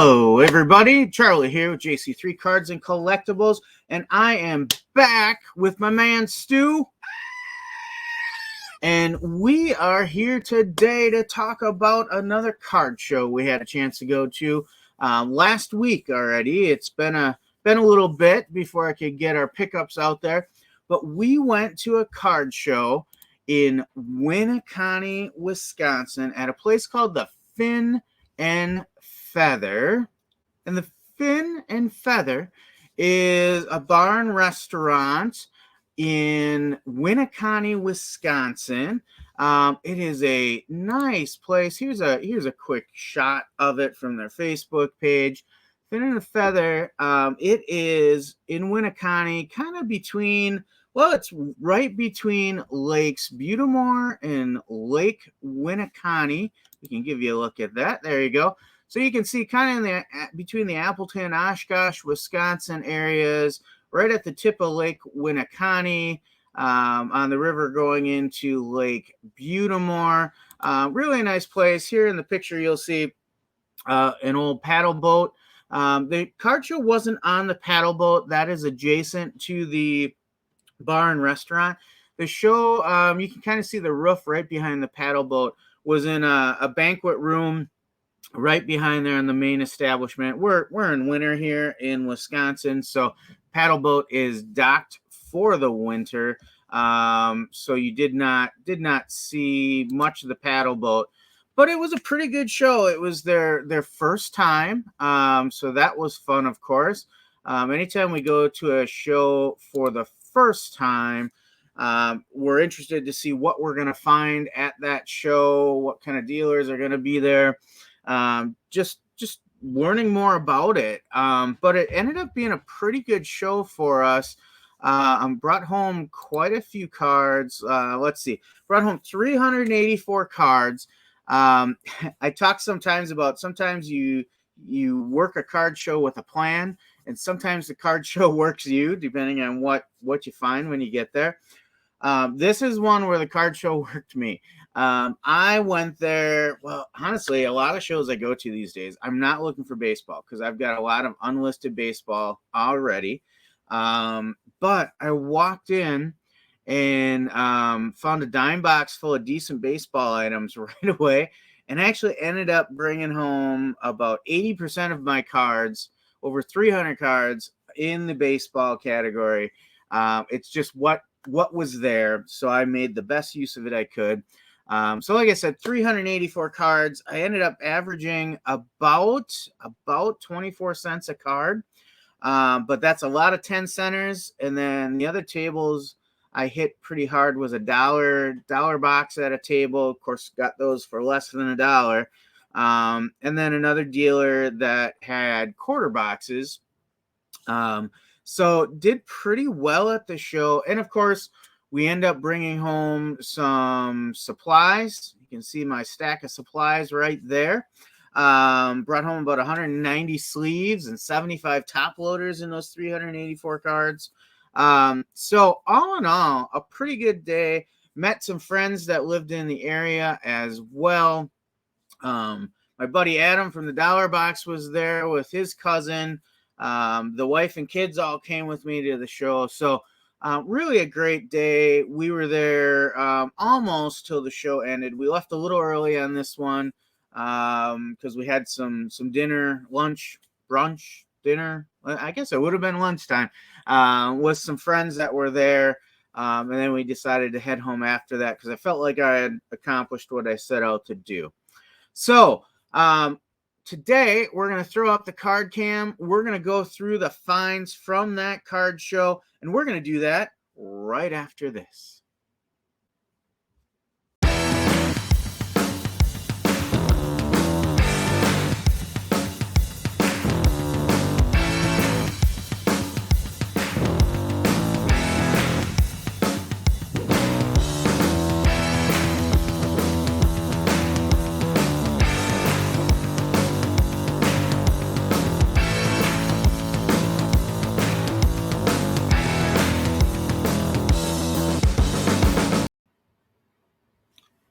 Hello, everybody. Charlie here with JC3 Cards and Collectibles, and I am back with my man Stu. And we are here today to talk about another card show we had a chance to go to last week already. It's been a little bit before I could get our pickups out there, but we went to a card show in Winneconne, Wisconsin, at a place called the Fin and Feather. And the Fin and Feather is a bar and restaurant in Winneconne, Wisconsin. It is a nice place. Here's a quick shot of it from their Facebook page. Fin and Feather. It is in Winneconne, kind of between. Well, it's right between Lakes Butamore and Lake Winneconne. We can give you a look at that. There you go. So you can see kind of in between the Appleton, Oshkosh, Wisconsin areas, right at the tip of Lake Winneconne, on the river going into Lake Butamore. Really nice place. Here in the picture, you'll see an old paddle boat. The card show wasn't on the paddle boat. That is adjacent to the bar and restaurant. The show, you can kind of see the roof right behind the paddle boat, was in a banquet room right behind there in the main establishment. We're in winter here in Wisconsin, so paddle boat is docked for the winter. So you did not see much of the paddle boat, but it was a pretty good show. It was their first time, so that was fun, of course. Anytime we go to a show for the first time, we're interested to see what we're going to find at that show, what kind of dealers are going to be there. Just learning more about it. But it ended up being a pretty good show for us. Brought home quite a few cards. Let's see, brought home 384 cards. I talk sometimes about you work a card show with a plan, and sometimes the card show works you, depending on what you find when you get there. This is one where the card show worked me. I went there. Well, honestly, a lot of shows I go to these days, I'm not looking for baseball because I've got a lot of unlisted baseball already. But I walked in and found a dime box full of decent baseball items right away, and actually ended up bringing home about 80% of my cards, over 300 cards in the baseball category. It's just what was there, so I made the best use of it I could. So like I said, 384 cards. I ended up averaging about 24 cents a card, but that's a lot of 10 centers. And then the other tables I hit pretty hard was a dollar box at a table. Of course, got those for less than $1. And then another dealer that had quarter boxes. So did pretty well at the show. And of course, we end up bringing home some supplies. You can see my stack of supplies right there. Brought home about 190 sleeves and 75 top loaders in those 384 cards. So all in all, a pretty good day. Met some friends that lived in the area as well. My buddy Adam from the Dollar Box was there with his cousin. The wife and kids all came with me to the show. So really a great day. We were there almost till the show ended. We left a little early on this one because we had some dinner, lunch, brunch, dinner. I guess it would have been lunchtime with some friends that were there. And then we decided to head home after that because I felt like I had accomplished what I set out to do. So today, we're going to throw up the card cam. We're going to go through the finds from that card show, and we're going to do that right after this.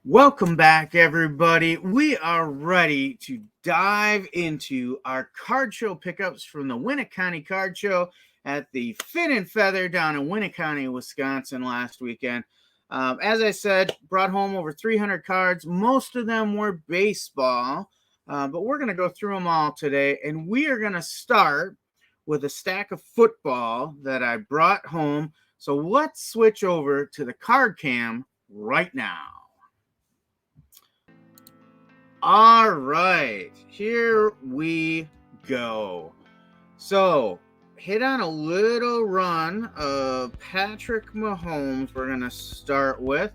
Welcome back, everybody. We are ready to dive into our card show pickups from the Winneconne Card Show at the Fin and Feather down in Winneconne, Wisconsin last weekend. As I said, brought home over 300 cards. Most of them were baseball, but we're going to go through them all today, and we are going to start with a stack of football that I brought home. So let's switch over to the card cam right now. All right, here we go. So, hit on a little run of Patrick Mahomes we're going to start with.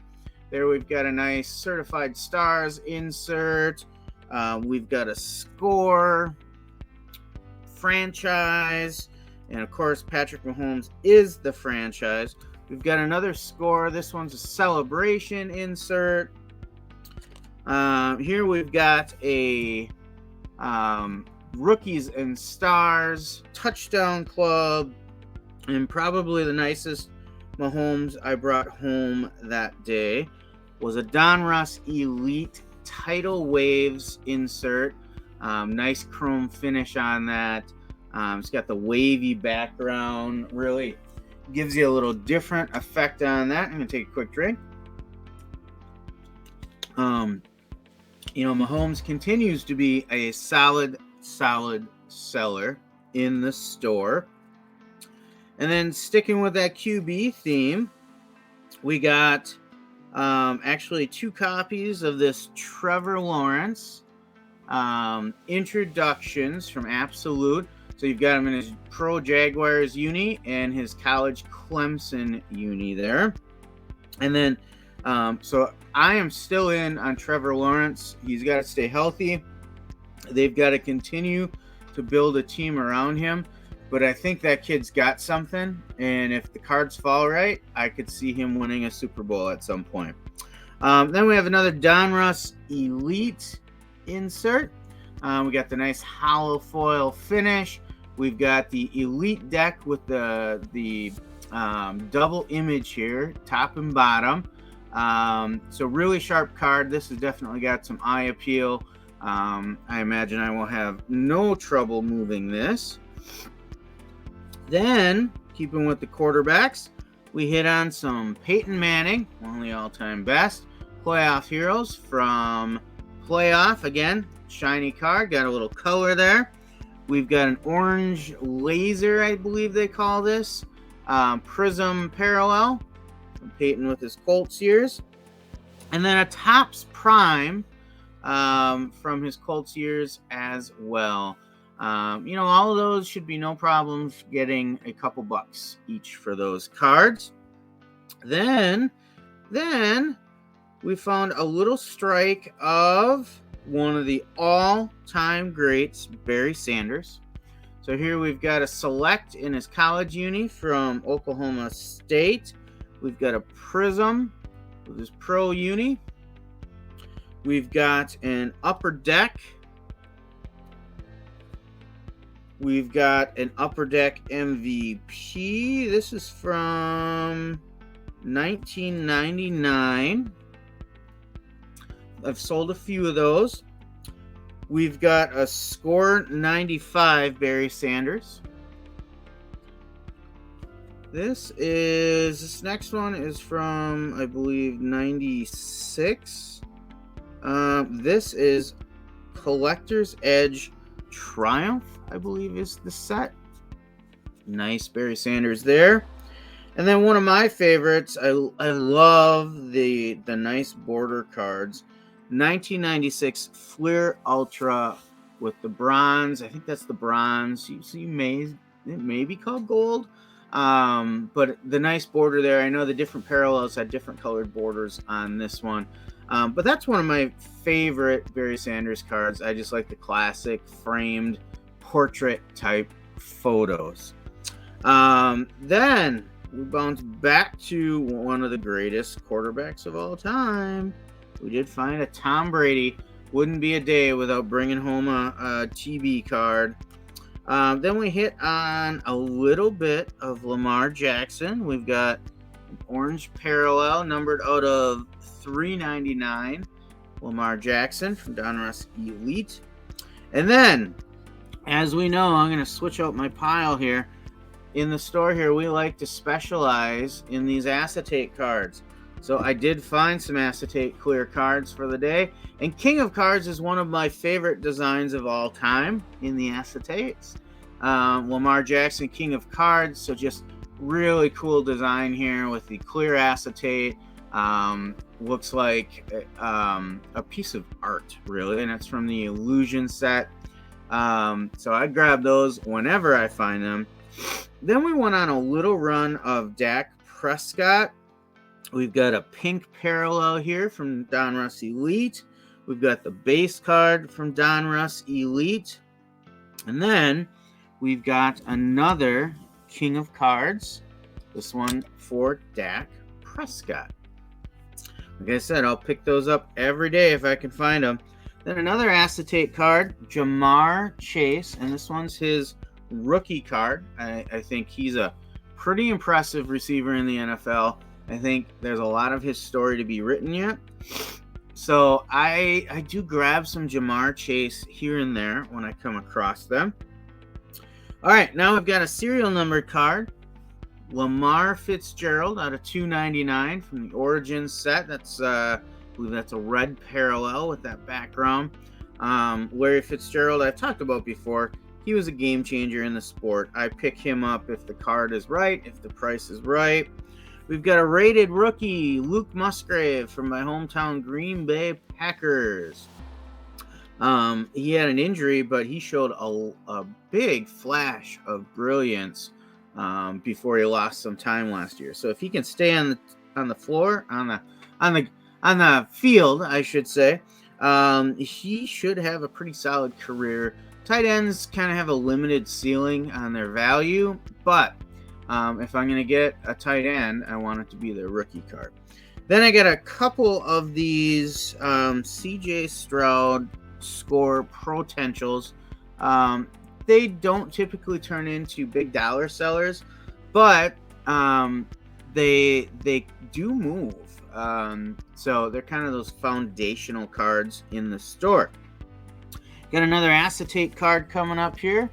There we've got a nice certified stars insert. We've got a score, franchise, and of course Patrick Mahomes is the franchise. We've got another score. This one's a celebration insert. Here we've got a Rookies and Stars Touchdown Club, and probably the nicest Mahomes I brought home that day was a Donruss Elite Tidal Waves insert. Nice chrome finish on that. It's got the wavy background, really gives you a little different effect on that. I'm going to take a quick drink. Mahomes continues to be a solid seller in the store. And then sticking with that QB theme, we got actually 2 copies of this Trevor Lawrence introductions from Absolute. So you've got him in his Pro Jaguars uni and his college Clemson uni there. And then so I am still in on Trevor Lawrence. He's got to stay healthy. They've got to continue to build a team around him. But I think that kid's got something. And if the cards fall right, I could see him winning a Super Bowl at some point. Then we have another Donruss Elite insert. We got the nice hollow foil finish. We've got the Elite deck with the double image here, top and bottom. So really sharp card. This has definitely got some eye appeal. I imagine I will have no trouble moving this. Then, keeping with the quarterbacks, we hit on some Peyton Manning, one of the all-time best. Playoff Heroes from Playoff. Again, shiny card. Got a little color there. We've got an orange laser, I believe they call this. Prism Parallel. Peyton with his Colts years. And then a Topps Prime from his Colts years as well. All of those should be no problems getting a couple bucks each for those cards. Then we found a little strike of one of the all-time greats, Barry Sanders. So here we've got a select in his college uni from Oklahoma State. We've got a Prism with his Pro uni. We've got an Upper Deck. We've got an Upper Deck MVP. This is from 1999. I've sold a few of those. We've got a Score 95 Barry Sanders. This next one is from, I believe, 96. This is Collector's Edge Triumph, I believe is the set. Nice Barry Sanders there. And then one of my favorites, I love the nice border cards. 1996 Fleer Ultra with the bronze. I think that's the bronze. It may be called gold. But the nice border there. I know the different parallels had different colored borders on this one. But that's one of my favorite Barry Sanders cards. I just like the classic framed portrait type photos. Then we bounce back to one of the greatest quarterbacks of all time. We did find a Tom Brady. Wouldn't be a day without bringing home a TB card. Then we hit on a little bit of Lamar Jackson. We've got an orange parallel numbered out of $3.99. Lamar Jackson from Donruss Elite. And then, as we know, I'm going to switch out my pile here. In the store here, we like to specialize in these acetate cards. So I did find some acetate clear cards for the day. And King of Cards is one of my favorite designs of all time in the acetates. Lamar Jackson, King of Cards. So just really cool design here with the clear acetate. Looks like a piece of art, really. And it's from the Illusion set. So I grab those whenever I find them. Then we went on a little run of Dak Prescott. We've got a pink parallel here from Donruss Elite. We've got the base card from Donruss Elite. And then we've got another King of Cards. This one for Dak Prescott. Like I said, I'll pick those up every day if I can find them. Then another acetate card, Jamar Chase. And this one's his rookie card. I think he's a pretty impressive receiver in the NFL. I think there's a lot of his story to be written yet. So I do grab some Jamar Chase here and there when I come across them. All right, now we've got a serial numbered card. Lamar Fitzgerald out of $2.99 from the Origins set. That's I believe that's a red parallel with that background. Larry Fitzgerald, I've talked about before. He was a game changer in the sport. I pick him up if the card is right, if the price is right. We've got a rated rookie, Luke Musgrave from my hometown Green Bay Packers. He had an injury, but he showed a big flash of brilliance before he lost some time last year. So if he can stay on the floor, on the field, I should say, he should have a pretty solid career. Tight ends kind of have a limited ceiling on their value, but if I'm going to get a tight end, I want it to be their rookie card. Then I got a couple of these CJ Stroud score potentials. They don't typically turn into big dollar sellers, but they do move. So they're kind of those foundational cards in the store. Got another acetate card coming up here.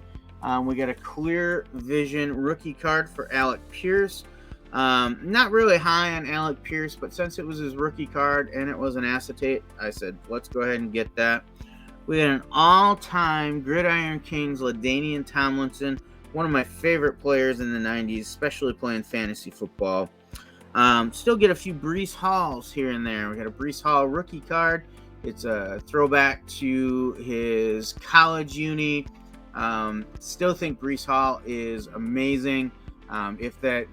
We got a clear vision rookie card for Alec Pierce. Not really high on Alec Pierce, but since it was his rookie card and it was an acetate, I said, let's go ahead and get that. We got an all-time Gridiron Kings LaDainian Tomlinson, one of my favorite players in the 90s, especially playing fantasy football. Still get a few Breece Halls here and there. We got a Breece Hall rookie card. It's a throwback to his college uni. Still think Breece Hall is amazing. If the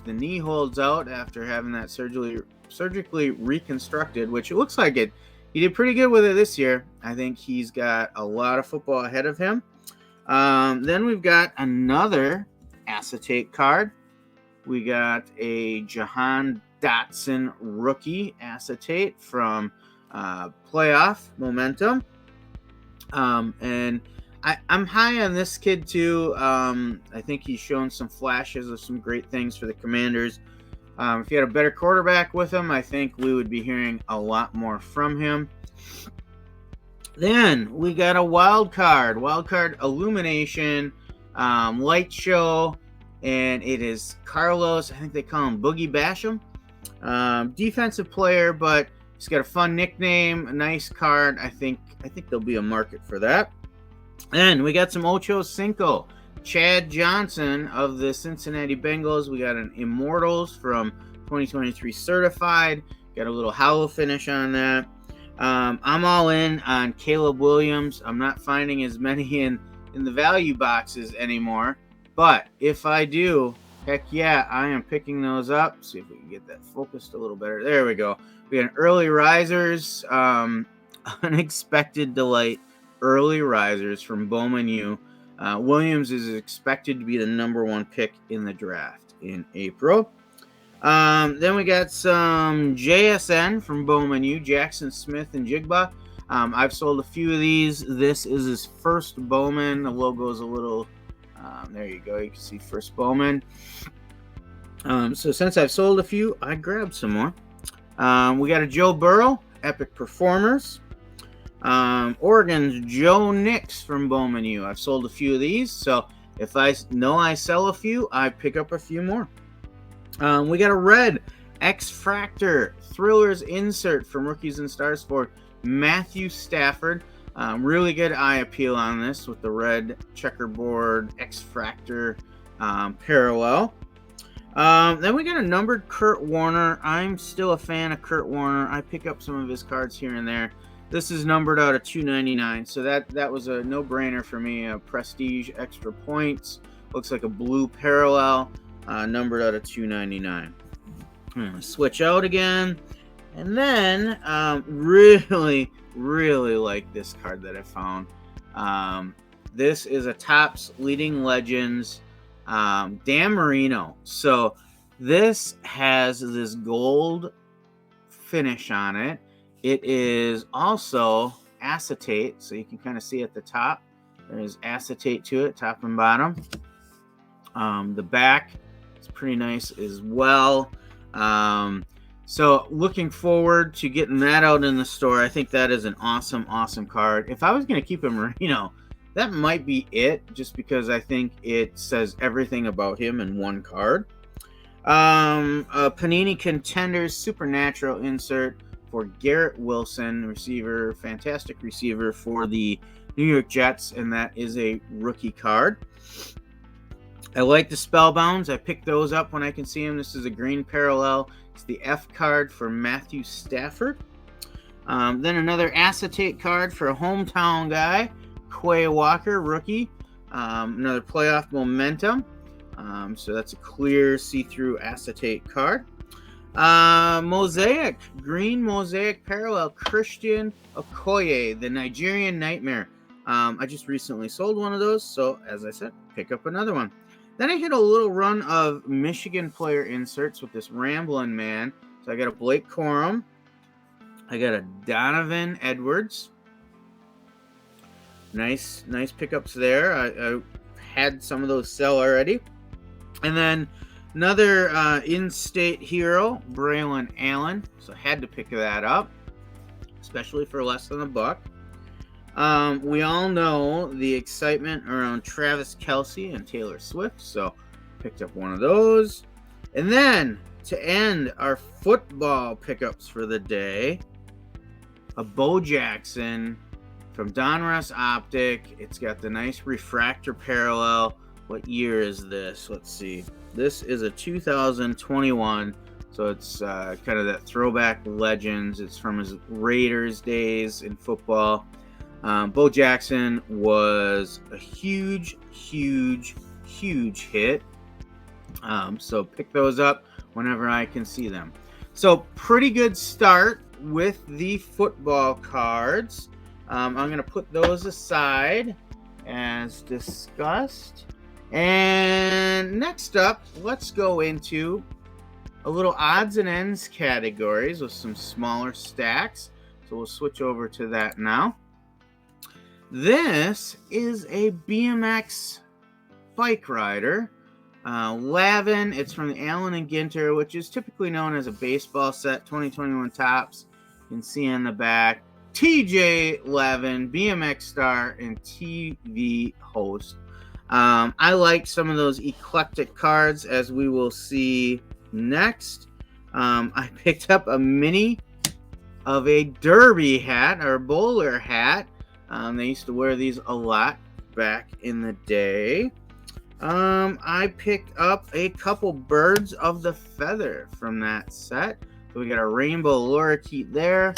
knee holds out after having that surgically reconstructed, which it looks like it, he did pretty good with it this year. I think he's got a lot of football ahead of him. Then we've got another acetate card. We got a Jahan Dotson rookie acetate from Playoff Momentum. And I'm high on this kid too. I think he's shown some flashes of some great things for the Commanders. If he had a better quarterback with him, I think we would be hearing a lot more from him. Then we got a wild card illumination, light show, and it is Carlos. I think they call him Boogie Basham. Defensive player, but he's got a fun nickname, a nice card. I think there'll be a market for that. And we got some Ocho Cinco. Chad Johnson of the Cincinnati Bengals. We got an Immortals from 2023 certified. Got a little hollow finish on that. I'm all in on Caleb Williams. I'm not finding as many in the value boxes anymore. But if I do, heck yeah, I am picking those up. See if we can get that focused a little better. There we go. We got an early risers. Unexpected delight. Early risers from Bowman U. Williams is expected to be the number one pick in the draft in April. Then we got some JSN from Bowman U, Jackson Smith and Jigba. I've sold a few of these. This is his first Bowman. The logo is a little, there you go. You can see first Bowman. So since I've sold a few, I grabbed some more. We got a Joe Burrow, Epic Performers. Oregon's Joe Nix from Bowman U. I've sold a few of these, so if I know I sell a few, I pick up a few more. We got a red X-Fractor Thrillers insert from Rookies and Stars for Matthew Stafford. Really good eye appeal on this with the red checkerboard X-Fractor parallel. Then we got a numbered Kurt Warner. I'm still a fan of Kurt Warner. I pick up some of his cards here and there. This is numbered out of $2.99, so that was a no-brainer for me. Prestige extra points. Looks like a blue parallel, numbered out of $2.99. I'm going to switch out again. And then, really like this card that I found. This is a Topps Leading Legends Dan Marino. So this has this gold finish on it. It is also acetate, so you can kind of see at the top. There's acetate to it, top and bottom. The back is pretty nice as well. So looking forward to getting that out in the store. I think that is an awesome card. If I was going to keep a Marino, that might be it, just because I think it says everything about him in one card. A Panini Contenders Supernatural insert for Garrett Wilson, receiver, fantastic receiver for the New York Jets, and that is a rookie card. I like the Spellbounds. I pick those up when I can see them. This is a green parallel. It's the F card for Matthew Stafford. Then another acetate card for a hometown guy, Quay Walker, rookie. Another playoff momentum. So that's a clear see-through acetate card. Mosaic, green mosaic parallel, Christian Okoye, the Nigerian Nightmare. I just recently sold one of those, so as I said, pick up another one. Then I hit a little run of Michigan player inserts with this Ramblin' Man. So I got a Blake Corum. I got a Donovan Edwards. Nice pickups there. I had some of those sell already. And then another in-state hero, Braylon Allen. So I had to pick that up, especially for less than $1. We all know the excitement around Travis Kelce and Taylor Swift, so picked up one of those. And then, to end our football pickups for the day, a Bo Jackson from Donruss Optic. It's got the nice refractor parallel. What year is this? Let's see. This is a 2021, so it's kind of that throwback Legends. It's from his Raiders days in football. Bo Jackson was a huge hit. So pick those up whenever I can see them. So pretty good start with the football cards. I'm going to put those aside as discussed. And next up, let's go into a little odds and ends categories with some smaller stacks. So we'll switch over to that now. This is a BMX bike rider, Lavin. It's from the Allen and Ginter, which is typically known as a baseball set, 2021 Topps. You can see on the back, TJ Lavin, BMX star and TV host. I like some of those eclectic cards, as we will see next. I picked up a mini of a derby hat or bowler hat. They used to wear these a lot back in the day. I picked up a couple birds of the feather from that set. So we got a rainbow lorikeet there.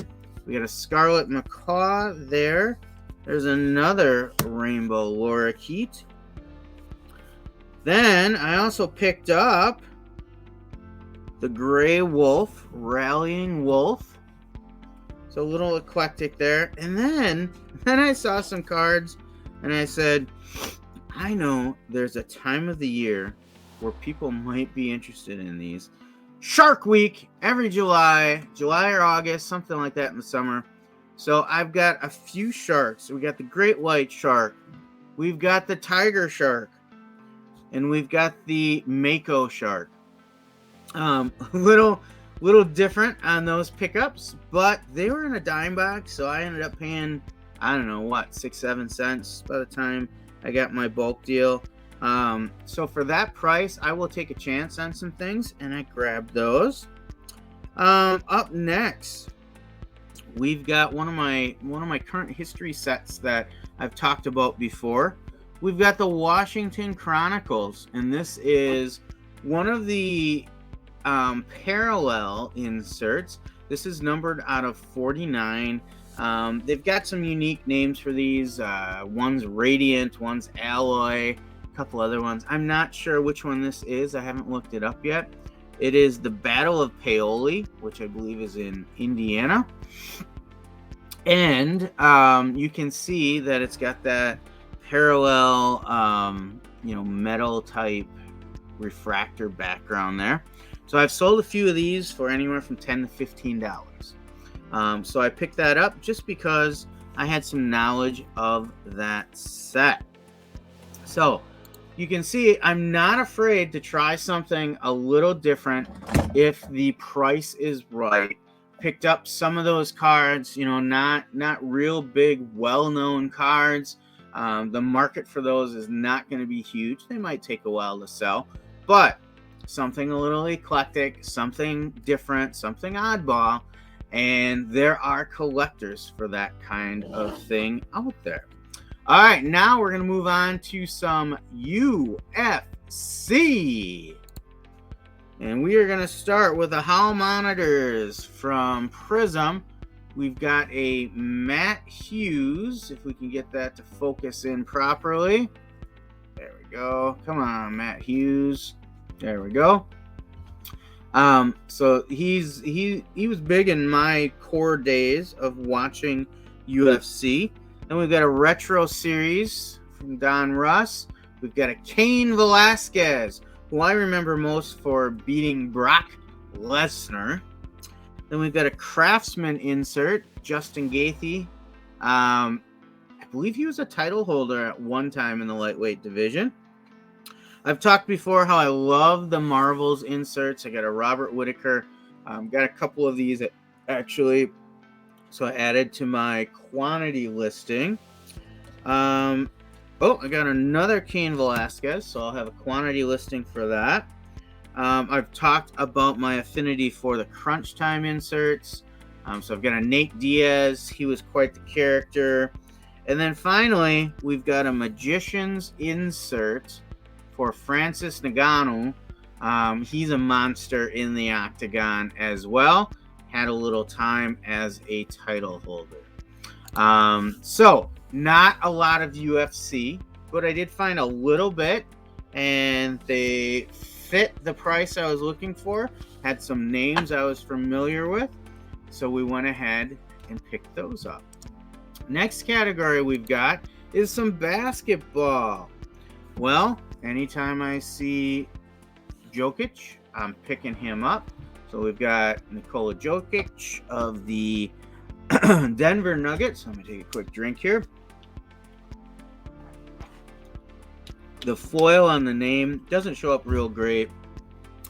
We got a scarlet macaw there. There's another rainbow lorikeet. Then I also picked up the gray wolf, rallying wolf. So a little eclectic there. And then I saw some cards and I said, I know there's a time of the year where people might be interested in these. Shark Week every July or August, something like that in the summer. So I've got a few sharks. We got the great white shark. We've got the tiger shark. And we've got the mako shark. Little little different on those pickups, but they were in a dime box, so I ended up paying, I don't know what, 6-7 cents by the time I got my bulk deal. So for that price, I will take a chance on some things, and I grabbed those. Up next, we've got one of my current history sets that I've talked about before. We've got the Washington Chronicles, and this is one of the parallel inserts. This is numbered out of 49. They've got some unique names for these. One's Radiant, one's Alloy, a couple other ones. I'm not sure which one this is. I haven't looked it up yet. It is the Battle of Paoli, which I believe is in Indiana. And you can see that it's got that parallel, metal type refractor background there. So I've sold a few of these for anywhere from $10 to $15. So I picked that up just because I had some knowledge of that set. So you can see I'm not afraid to try something a little different if the price is right. Picked up some of those cards, not real big, well-known cards. The market for those is not going to be huge. They might take a while to sell, but something a little eclectic, something different, something oddball, and there are collectors for that kind of thing out there. All right, now we're going to move on to some UFC. And we are going to start with the Hall monitors from Prism. We've got a Matt Hughes, if we can get that to focus in properly. There we go. Come on, Matt Hughes. There we go. So he was big in my core days of watching UFC. Then we've got a retro series from Don Russ. We've got a Cain Velasquez, who I remember most for beating Brock Lesnar. Then we've got a Craftsman insert, Justin Gaethje. I believe he was a title holder at one time in the lightweight division. I've talked before how I love the Marvels inserts. I got a Robert Whittaker. Got a couple of these actually, so I added to my quantity listing. I got another Cain Velasquez, so I'll have a quantity listing for that. I've talked about my affinity for the Crunch Time inserts. So I've got a Nate Diaz. He was quite the character. And then finally, we've got a Magician's insert for Francis Ngannou. He's a monster in the octagon as well. Had a little time as a title holder. So not a lot of UFC, but I did find a little bit, and they fit the price I was looking for. Had some names I was familiar with, so we went ahead and picked those up. Next category we've got is some basketball. Well, anytime I see Jokic, I'm picking him up. So we've got Nikola Jokic of the Denver Nuggets. I'm going to take a quick drink here. The foil on the name doesn't show up real great,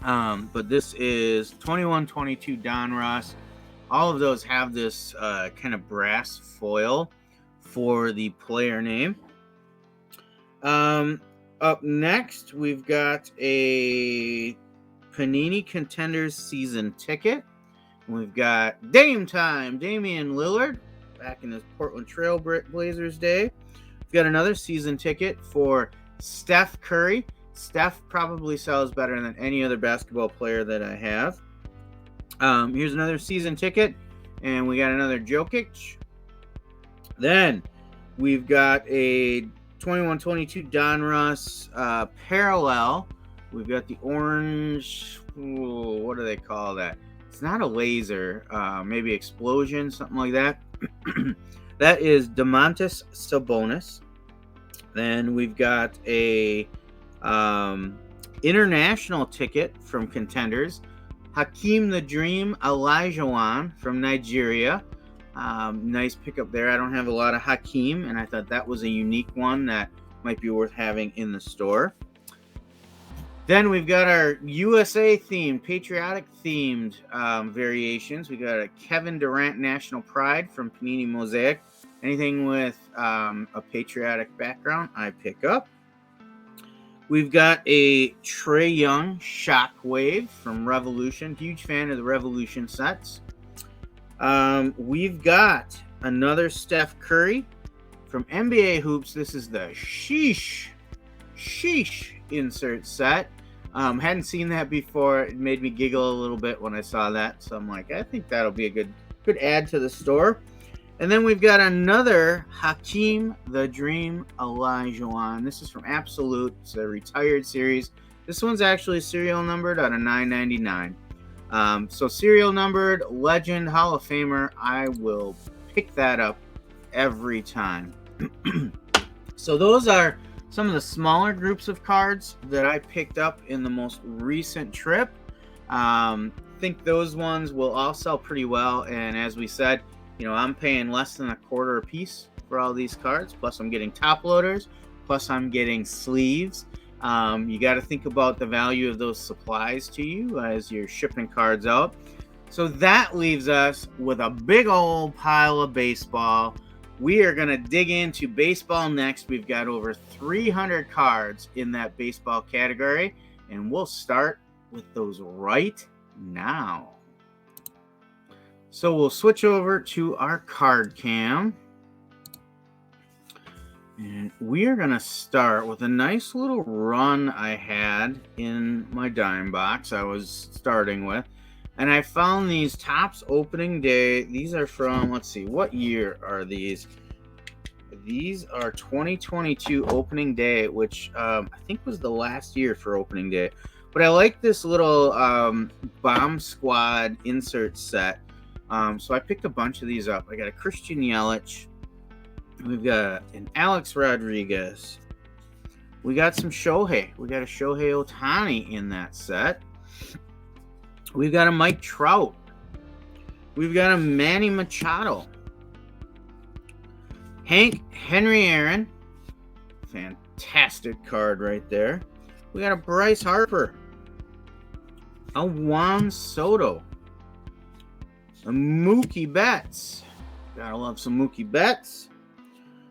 but this is 2122 Don Ross. All of those have this kind of brass foil for the player name. Up next, we've got a Panini Contenders season ticket. We've got Dame Time, Damian Lillard, back in his Portland Trail Blazers day. We've got another season ticket for Steph Curry. Steph probably sells better than any other basketball player that I have. Here's another season ticket, and we got another Jokic. Then we've got a 2122 Don Russ parallel. We've got the orange, what do they call that? It's not a laser, maybe explosion, something like that. That is Domantas Sabonis. Then we've got a international ticket from Contenders. Hakeem the Dream Olajuwon from Nigeria. Nice pickup there. I don't have a lot of Hakeem, and I thought that was a unique one that might be worth having in the store. Then we've got our USA themed, patriotic themed variations. We got a Kevin Durant National Pride from Panini Mosaic. Anything with a patriotic background, I pick up. We've got a Trae Young Shockwave from Revolution. Huge fan of the Revolution sets. We've got another Steph Curry from NBA Hoops. This is the Sheesh insert set. Hadn't seen that before. It made me giggle a little bit when I saw that. So I'm like, I think that'll be a good add to the store. And then we've got another Hakeem the Dream Olajuwon. This is from Absolute. It's a retired series. This one's actually serial numbered out of 999. So serial numbered, legend, Hall of Famer. I will pick that up every time. So those are some of the smaller groups of cards that I picked up in the most recent trip. Think those ones will all sell pretty well. And as we said, I'm paying less than $0.25 a piece for all these cards. Plus I'm getting top loaders. Plus I'm getting sleeves. You got to think about the value of those supplies to you as you're shipping cards out. So that leaves us with a big old pile of baseball. We are going to dig into baseball next. We've got over 300 cards in that baseball category, and we'll start with those right now. So we'll switch over to our card cam. And we are going to start with a nice little run I had in my dime box I was starting with. And I found these Topps opening day. These are from, let's see, what year are these? These are 2022 opening day, which I think was the last year for opening day. But I like this little Bomb Squad insert set. So I picked a bunch of these up. I got a Christian Yelich. We've got an Alex Rodriguez. We got some Shohei. We got a Shohei Ohtani in that set. We've got a Mike Trout. We've got a Manny Machado. Hank Henry Aaron. Fantastic card right there. We got a Bryce Harper. A Juan Soto. A Mookie Betts. Gotta love some Mookie Betts.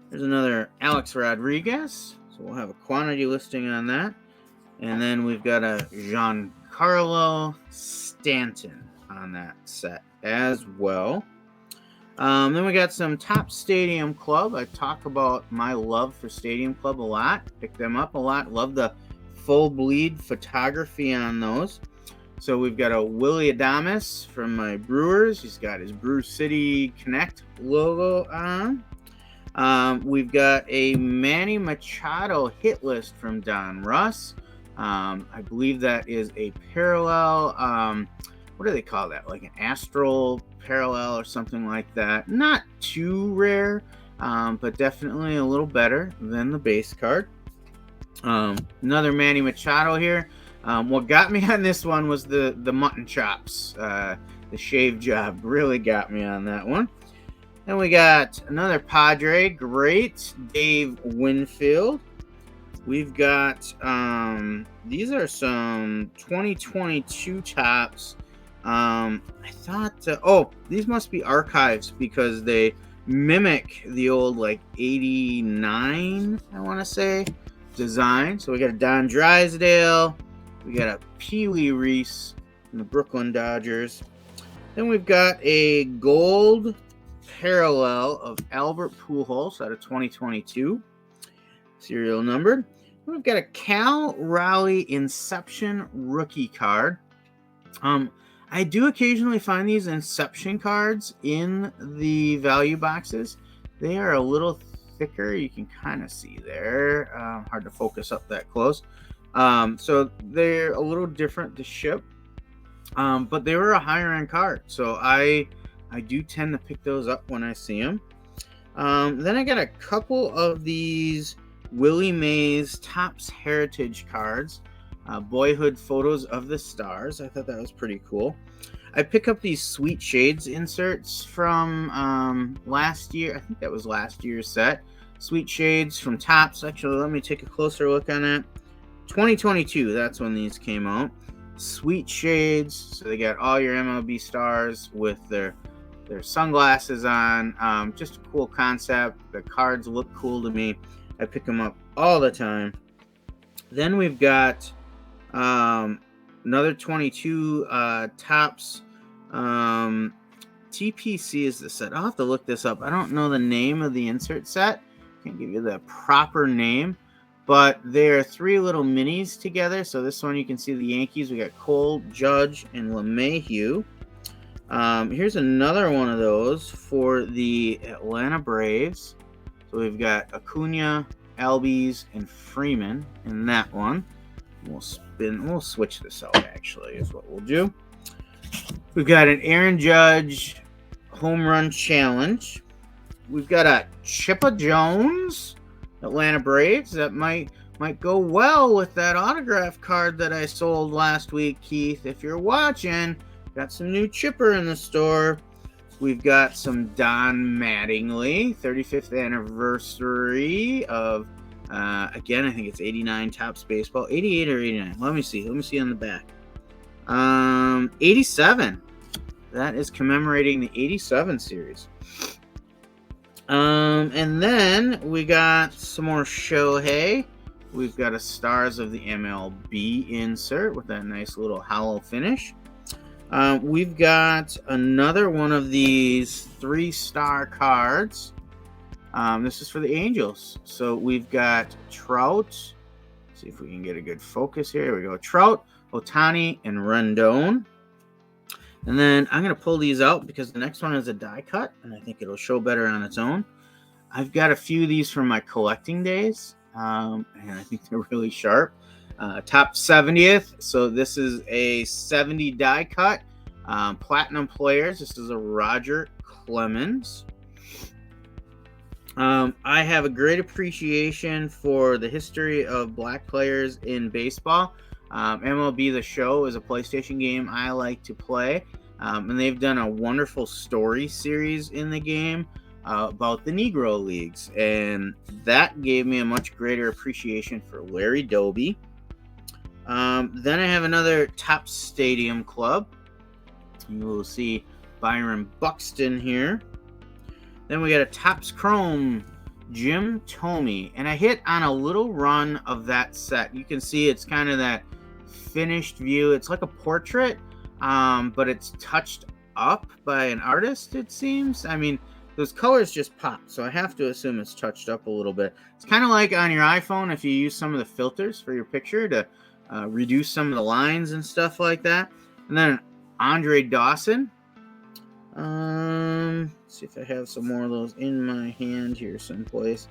There's another Alex Rodriguez. So we'll have a quantity listing on that. And then we've got a Giancarlo Stanton on that set as well. Then we got some Topps Stadium Club. I talk about my love for Stadium Club a lot. Pick them up a lot. Love the full bleed photography on those. So we've got a Willie Adames from my Brewers. He's got his Brew City Connect logo on. We've got a Manny Machado hit list from Don Russ. I believe that is a parallel, what do they call that? Like an astral parallel or something like that. Not too rare, but definitely a little better than the base card. Another Manny Machado here. What got me on this one was the mutton chops. The shave job really got me on that one. Then we got another Padre, great Dave Winfield. We've got, these are some 2022 Topps. I thought, these must be archives because they mimic the old, 89, I want to say, design. So we got a Don Drysdale. We got a Pee Wee Reese from the Brooklyn Dodgers. Then we've got a gold parallel of Albert Pujols out of 2022, serial numbered. We've got a Cal Raleigh Inception rookie card. I do occasionally find these Inception cards in the value boxes. They are a little thicker. You can kind of see there. Hard to focus up that close. So they're a little different to ship. But they were a higher end card. So I do tend to pick those up when I see them. Then I got a couple of these Willie Mays Topps Heritage cards. Boyhood Photos of the Stars. I thought that was pretty cool. I pick up these Sweet Shades inserts from last year. I think that was last year's set. Sweet Shades from Topps. Actually, let me take a closer look on that. 2022, that's when these came out. Sweet shades, so they got all your MLB stars with their sunglasses on. Just a cool concept. The cards look cool to me. I pick them up all the time. Then we've got another 22 Topps. TPC is the set. I'll have to look this up. I don't know the name of the insert set. Can't give you the proper name. But they're 3 little minis together. So this one you can see the Yankees. We got Cole, Judge, and LeMahieu. Here's another one of those for the Atlanta Braves. So we've got Acuna, Albies, and Freeman in that one. We'll switch this out, actually, is what we'll do. We've got an Aaron Judge home run challenge. We've got a Chippa Jones Atlanta Braves that might go well with that autograph card that I sold last week, Keith. If you're watching, got some new Chipper in the store. We've got some Don Mattingly, 35th anniversary of, again, I think it's 89 Topps Baseball. 88 or 89? Let me see on the back. 87. That is commemorating the 87 series. And then we got some more Shohei. We've got a Stars of the MLB insert with that nice little hollow finish. We've got another one of these 3-star cards. This is for the Angels. So we've got Trout. Let's see if we can get a good focus here. Here we go. Trout, Ohtani, and Rendon. And then I'm going to pull these out because the next one is a die cut, and I think it'll show better on its own. I've got a few of these from my collecting days, and I think they're really sharp. Top 70th, so this is a 70 die cut. Platinum players, this is a Roger Clemens. I have a great appreciation for the history of black players in baseball. MLB The Show is a PlayStation game I like to play, and they've done a wonderful story series in the game about the Negro Leagues, and that gave me a much greater appreciation for Larry Doby. Then I have another Topps Stadium Club. You will see Byron Buxton here. Then we got a Topps Chrome Jim Thome, and I hit on a little run of that set. You can see it's kind of that finished view. It's like a portrait, but it's touched up by an artist, it seems. I mean, those colors just pop, so I have to assume it's touched up a little bit. It's kind of like on your iPhone if you use some of the filters for your picture to reduce some of the lines and stuff like that. And then Andre Dawson. Let's see if I have some more of those in my hand here someplace.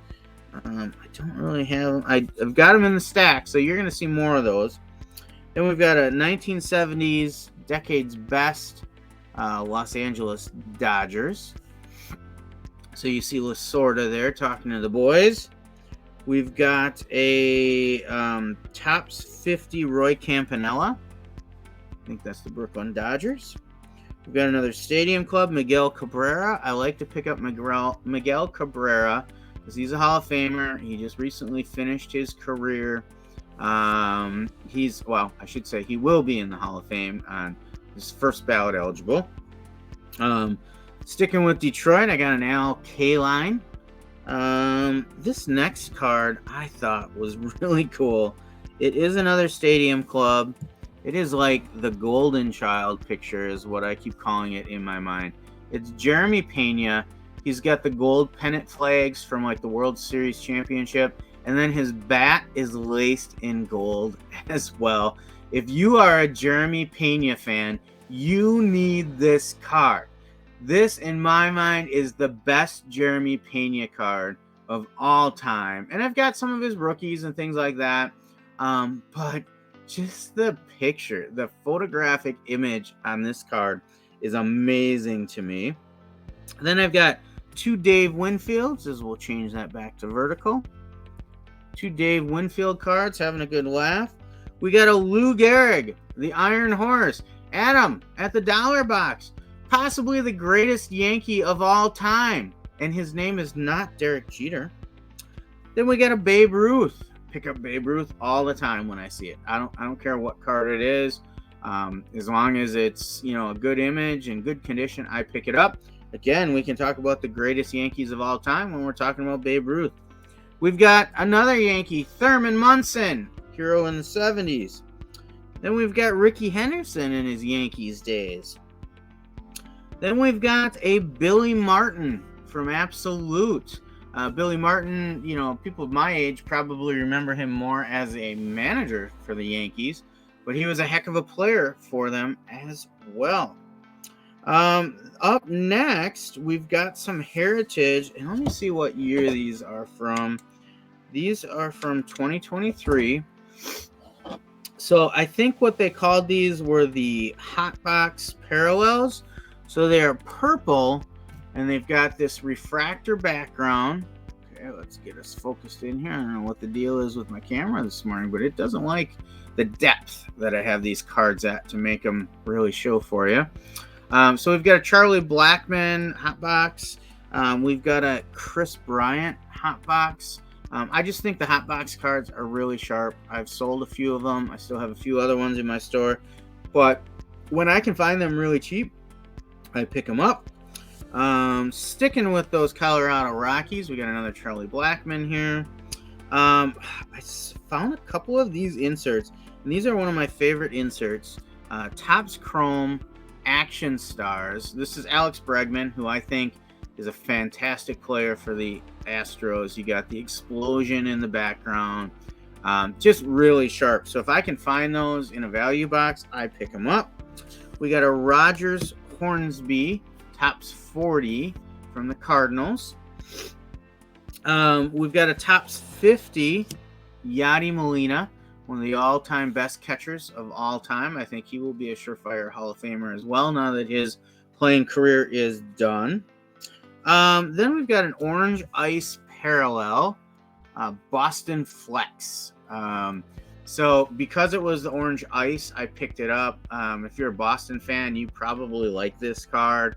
I don't really have them. I've got them in the stack, so you're going to see more of those. Then we've got a 1970s Decade's Best Los Angeles Dodgers. So you see Lasorda there talking to the boys. We've got a Topps 50 Roy Campanella. I think that's the Brooklyn Dodgers. We've got another Stadium Club, Miguel Cabrera. I like to pick up Miguel Cabrera because he's a Hall of Famer. He just recently finished his career. I should say he will be in the Hall of Fame on his first ballot eligible. Sticking with Detroit, I got an Al Kaline. This next card I thought was really cool. It is another Stadium Club. It is like the golden child picture is what I keep calling it in my mind. It's Jeremy Pena. He's got the gold pennant flags from like the World Series championship. And then his bat is laced in gold as well. If you are a Jeremy Pena fan, you need this card. This, in my mind, is the best Jeremy Pena card of all time. And I've got some of his rookies and things like that. But just the picture, the photographic image on this card is amazing to me. Then I've got 2 Dave Winfields, as we'll change that back to vertical. 2 Dave Winfield cards, having a good laugh. We got a Lou Gehrig, the Iron Horse. Adam, at the dollar box, possibly the greatest Yankee of all time. And his name is not Derek Jeter. Then we got a Babe Ruth. pick up Babe Ruth all the time when I see it. I don't care what card it is. As long as it's, a good image and good condition, I pick it up. Again, we can talk about the greatest Yankees of all time when we're talking about Babe Ruth. We've got another Yankee, Thurman Munson, hero in the 70s. Then we've got Rickey Henderson in his Yankees days. Then we've got a Billy Martin from Absolute. Billy Martin, people of my age probably remember him more as a manager for the Yankees, but he was a heck of a player for them as well. Up next, we've got some heritage, and let me see what year these are from. These are from 2023. So I think what they called these were the Hot Box Parallels. So they are purple, and they've got this refractor background. Okay, let's get us focused in here. I don't know what the deal is with my camera this morning, but it doesn't like the depth that I have these cards at to make them really show for you. So we've got a Charlie Blackmon Hot Box. We've got a Chris Bryant Hot Box. I just think the Hot Box cards are really sharp. I've sold a few of them. I still have a few other ones in my store. But when I can find them really cheap, I pick them up. Sticking with those Colorado Rockies, we got another Charlie Blackmon here. I found a couple of these inserts, and these are one of my favorite inserts. Topps Chrome Action Stars. This is Alex Bregman, who I think is a fantastic player for the Astros. You got the explosion in the background. Just really sharp. So if I can find those in a value box, I pick them up. We got a Rogers Hornsby Topps 40 from the Cardinals. We've got a Topps 50 Yadi Molina, one of the all-time best catchers of all time. I think he will be a surefire Hall of Famer as well now that his playing career is done. Then we've got an Orange Ice Parallel, Boston Flex. So because it was the Orange Ice, I picked it up. If you're a Boston fan, you probably like this card.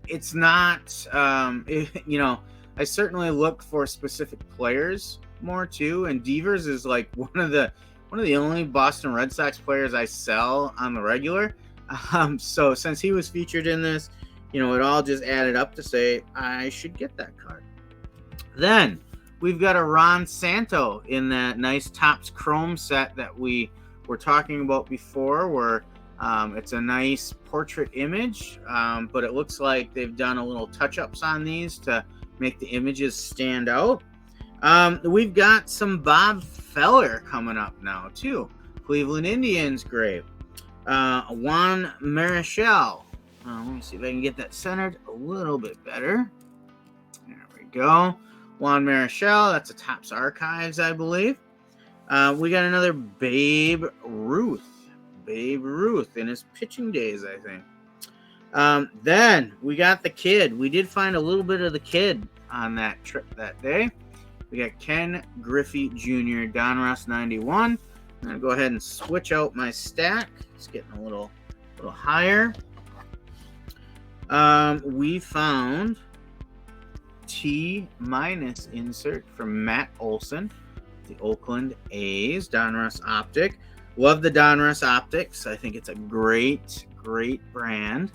It's not, I certainly look for specific players more too. And Devers is like one of the only Boston Red Sox players I sell on the regular. So since he was featured in this, it all just added up to say I should get that card. Then we've got a Ron Santo in that nice Topps Chrome set that we were talking about before, where it's a nice portrait image, but it looks like they've done a little touch-ups on these to make the images stand out. We've got some Bob Feller coming up now too. Cleveland Indians grave. Juan Marichal. Let me see if I can get that centered a little bit better. There we go. Juan Marichal. That's a Topps Archives, I believe. We got another Babe Ruth. Babe Ruth in his pitching days, I think. Then we got the Kid. We did find a little bit of the Kid on that trip that day. We got Ken Griffey Jr., Donruss 91. I'm going to go ahead and switch out my stack. It's getting a little higher. We found T- insert from Matt Olson, the Oakland A's, Donruss Optic. Love the Donruss Optics. I think it's a great brand.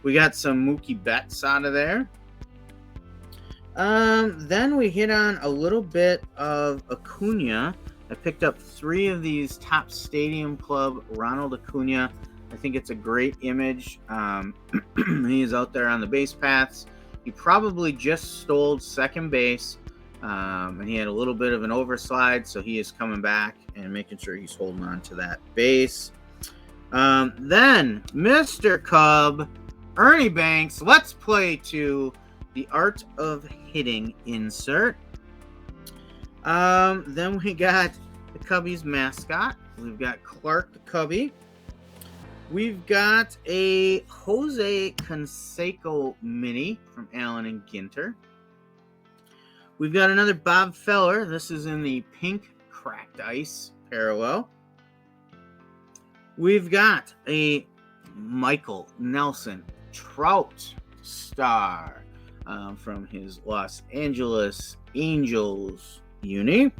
We got some Mookie Betts out of there. Then we hit on a little bit of Acuna. I picked up 3 of these Topps Stadium Club Ronald Acuna. I think it's a great image. He is out there on the base paths. He probably just stole second base, and he had a little bit of an overslide, so he is coming back and making sure he's holding on to that base. Then Mr. Cub, Ernie Banks, Let's Play to the Art of Hitting insert. Then we got the Cubbies mascot. We've got Clark the Cubby. We've got a Jose Canseco mini from Allen and Ginter. We've got another Bob Feller. This is in the pink cracked ice parallel. We've got a Michael Nelson Trout star from his Los Angeles Angels uni.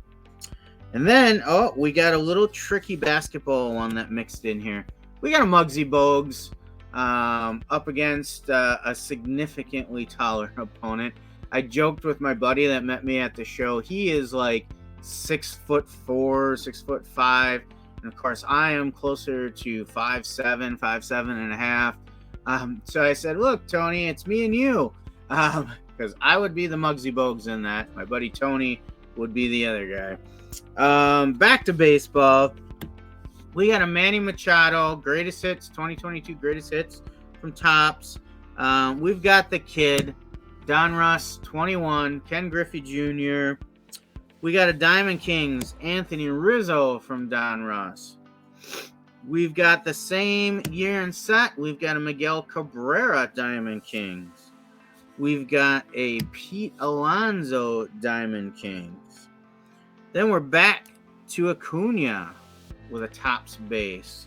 And then, we got a little tricky basketball one that mixed in here. We got a Muggsy Bogues up against a significantly taller opponent. I joked with my buddy that met me at the show. He is like 6'4", 6'5", and of course I am closer to 5'7", 5'7.5". So I said, "Look, Tony, it's me and you," because I would be the Muggsy Bogues in that. My buddy Tony would be the other guy. Back to baseball. We got a Manny Machado greatest hits 2022 greatest hits from Topps. We've got the kid Donruss 21, Ken Griffey Jr. We got a Diamond Kings Anthony Rizzo from Donruss. We've got the same year and set. We've got a Miguel Cabrera Diamond Kings. We've got a Pete Alonso Diamond Kings. Then we're back to Acuna with a Topps base.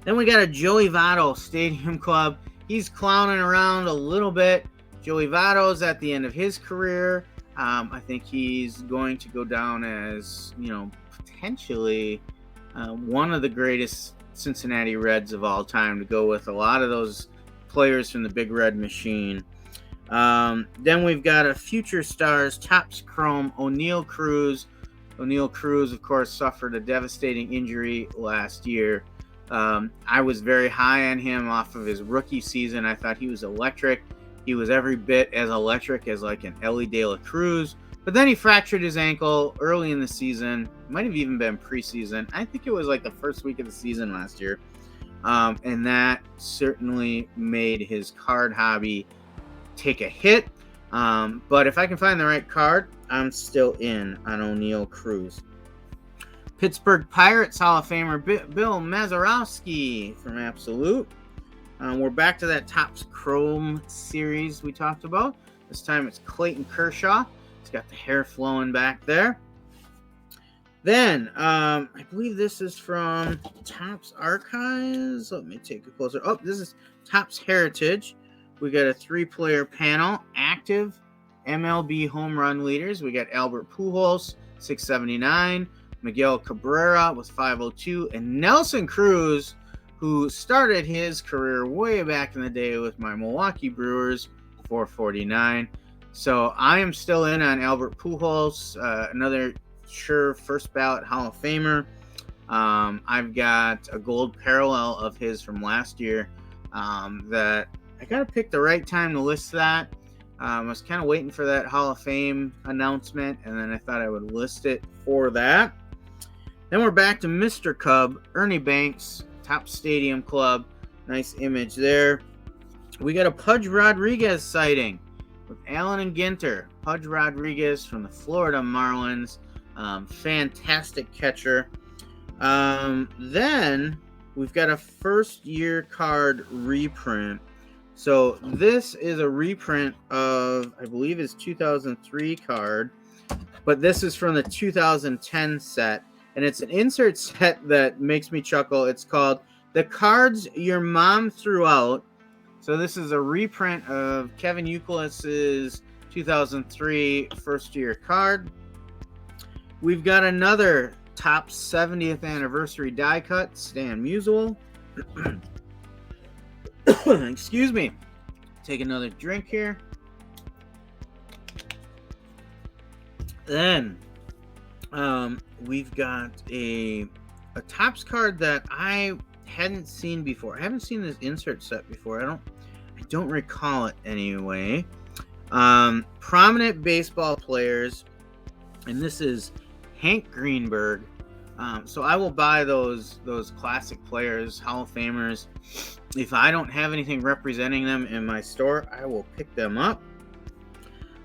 Then we got a Joey Votto Stadium Club. He's clowning around a little bit. Joey Votto's at the end of his career. I think he's going to go down as, potentially one of the greatest Cincinnati Reds of all time, to go with a lot of those players from the Big Red Machine. Then we've got a Future Stars Topps Chrome O'Neal Cruz. O'Neal Cruz, of course, suffered a devastating injury last year. I was very high on him off of his rookie season. I thought he was electric. He was every bit as electric as like an Ellie De La Cruz. But then he fractured his ankle early in the season. Might have even been preseason. I think it was like the first week of the season last year. And that certainly made his card hobby take a hit. But if I can find the right card, I'm still in on O'Neal Cruz. Pittsburgh Pirates Hall of Famer Bill Mazeroski from Absolute. We're back to that Topps Chrome series we talked about. This time it's Clayton Kershaw. He's got the hair flowing back there. Then, I believe this is from Topps Archives. Let me take a closer. Oh, this is Topps Heritage. We got a 3-player panel. Active MLB home run leaders. We got Albert Pujols, 679. Miguel Cabrera with 502. And Nelson Cruz, who started his career way back in the day with my Milwaukee Brewers, 449. So I am still in on Albert Pujols, another sure first ballot Hall of Famer. I've got a gold parallel of his from last year that I got to pick the right time to list that. I was kind of waiting for that Hall of Fame announcement, and then I thought I would list it for that. Then we're back to Mr. Cub, Ernie Banks, Topps Stadium Club. Nice image there. We got a Pudge Rodriguez sighting with Allen and Ginter. Pudge Rodriguez from the Florida Marlins. Fantastic catcher. Then we've got a first-year card reprint. So this is a reprint of, I believe, his 2003 card. But this is from the 2010 set. And it's an insert set that makes me chuckle. It's called The Cards Your Mom Threw Out. So this is a reprint of Kevin Youkilis's 2003 first-year card. We've got another Topps 70th anniversary die cut, Stan Musial. Excuse me. Take another drink here. Then we've got a Topps card that I hadn't seen before. I haven't seen this insert set before. I don't recall it anyway. Prominent baseball players, and this is Hank Greenberg. So I will buy those classic players, Hall of Famers. If I don't have anything representing them in my store, I will pick them up.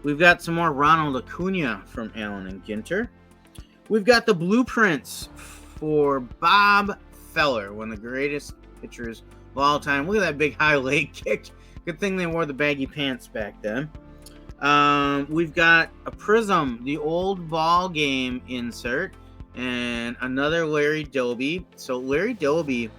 We've got some more Ronald Acuna from Allen and Ginter. We've got the blueprints for Bob Feller, one of the greatest pitchers of all time. Look at that big high leg kick. Good thing they wore the baggy pants back then. We've got a Prism, the old ball game insert, and another Larry Doby. So Larry Doby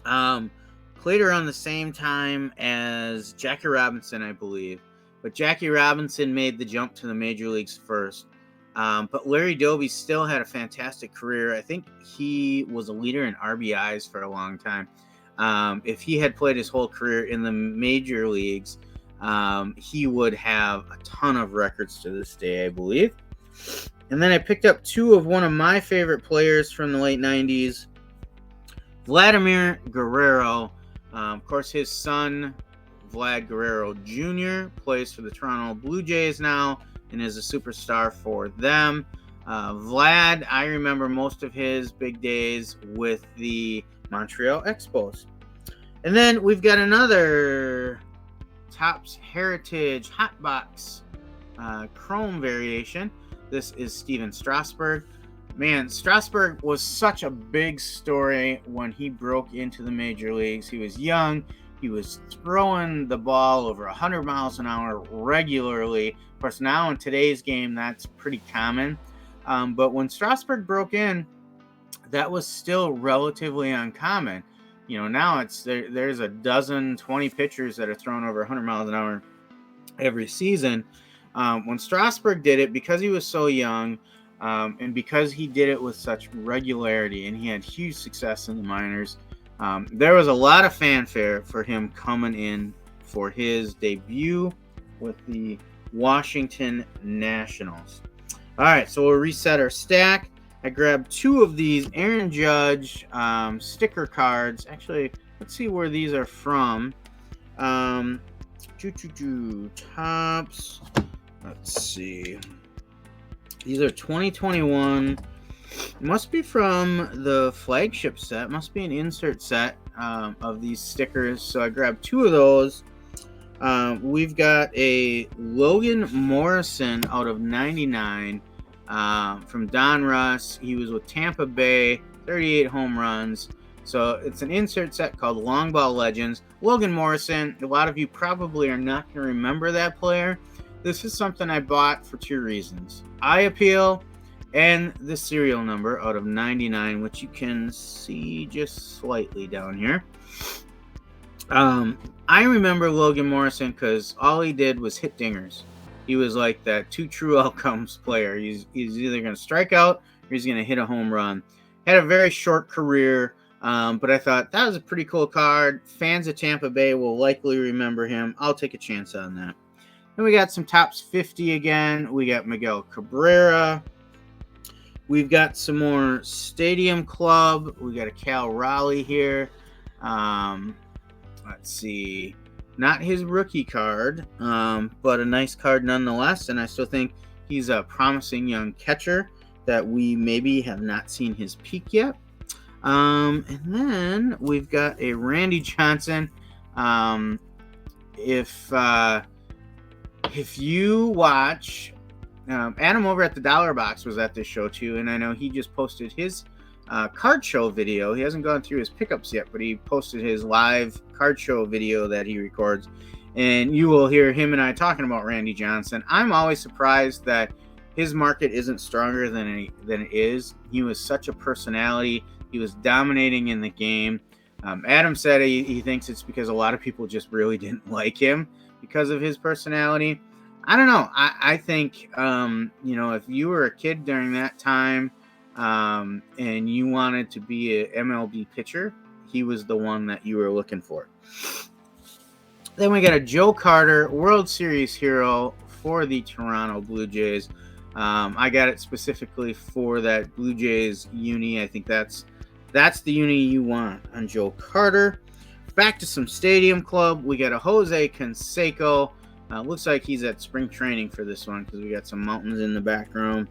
played around the same time as Jackie Robinson, I believe. But Jackie Robinson made the jump to the major leagues first. But Larry Doby still had a fantastic career. I think he was a leader in RBIs for a long time. If he had played his whole career in the major leagues, he would have a ton of records to this day, I believe. And then I picked up two of one of my favorite players from the late 90s, Vladimir Guerrero. Of course, his son, Vlad Guerrero Jr., plays for the Toronto Blue Jays now and is a superstar for them. Vlad, I remember most of his big days with the Montreal Expos. And then we've got another Topps Heritage Hotbox Chrome variation. This is Steven Strasburg. Man, Strasburg was such a big story when he broke into the major leagues. He was young. He was throwing the ball over 100 miles an hour regularly. Of course, now in today's game, that's pretty common. But when Strasburg broke in, that was still relatively uncommon. You know, now there's a dozen, 20 pitchers that are throwing over 100 miles an hour every season. When Strasburg did it, because he was so young, and because he did it with such regularity, and he had huge success in the minors, there was a lot of fanfare for him coming in for his debut with the Washington Nationals. All right, so we'll reset our stack. I grabbed two of these Aaron Judge sticker cards. Actually, let's see where these are from. Topps. Let's see. These are 2021. Must be from the flagship set. Must be an insert set of these stickers. So I grabbed two of those. We've got a Logan Morrison out of 99 from Don Russ. He was with Tampa Bay, 38 home runs. So it's an insert set called Long Ball Legends. Logan Morrison, a lot of you probably are not going to remember that player. This is something I bought for two reasons. Eye appeal and the serial number out of 99, which you can see just slightly down here. I remember Logan Morrison because all he did was hit dingers. He was like that two true outcomes player. He's either going to strike out or he's going to hit a home run. Had a very short career, but I thought that was a pretty cool card. Fans of Tampa Bay will likely remember him. I'll take a chance on that. Then we got some Topps 50 again. We got Miguel Cabrera. We've got some more Stadium Club. We got a Cal Raleigh here. Let's see. Not his rookie card, but a nice card nonetheless. And I still think he's a promising young catcher that we maybe have not seen his peak yet. And then we've got a Randy Johnson. If you watch, Adam over at the Dollar Box was at this show too, and I know he just posted his card show video. He hasn't gone through his pickups yet, but he posted his live card show video that he records, and you will hear him and I talking about Randy Johnson. I'm always surprised that his market isn't stronger than it is. He was such a personality. He was dominating in the game. Adam said he thinks it's because a lot of people just really didn't like him because of his personality. I don't know. I think, if you were a kid during that time and you wanted to be an MLB pitcher, he was the one that you were looking for. Then we got a Joe Carter World Series hero for the Toronto Blue Jays. I got it specifically for that Blue Jays uni. I think that's the uni you want on Joe Carter. Back to some Stadium Club. We got a Jose Canseco. Looks like he's at spring training for this one because we got some mountains in the background.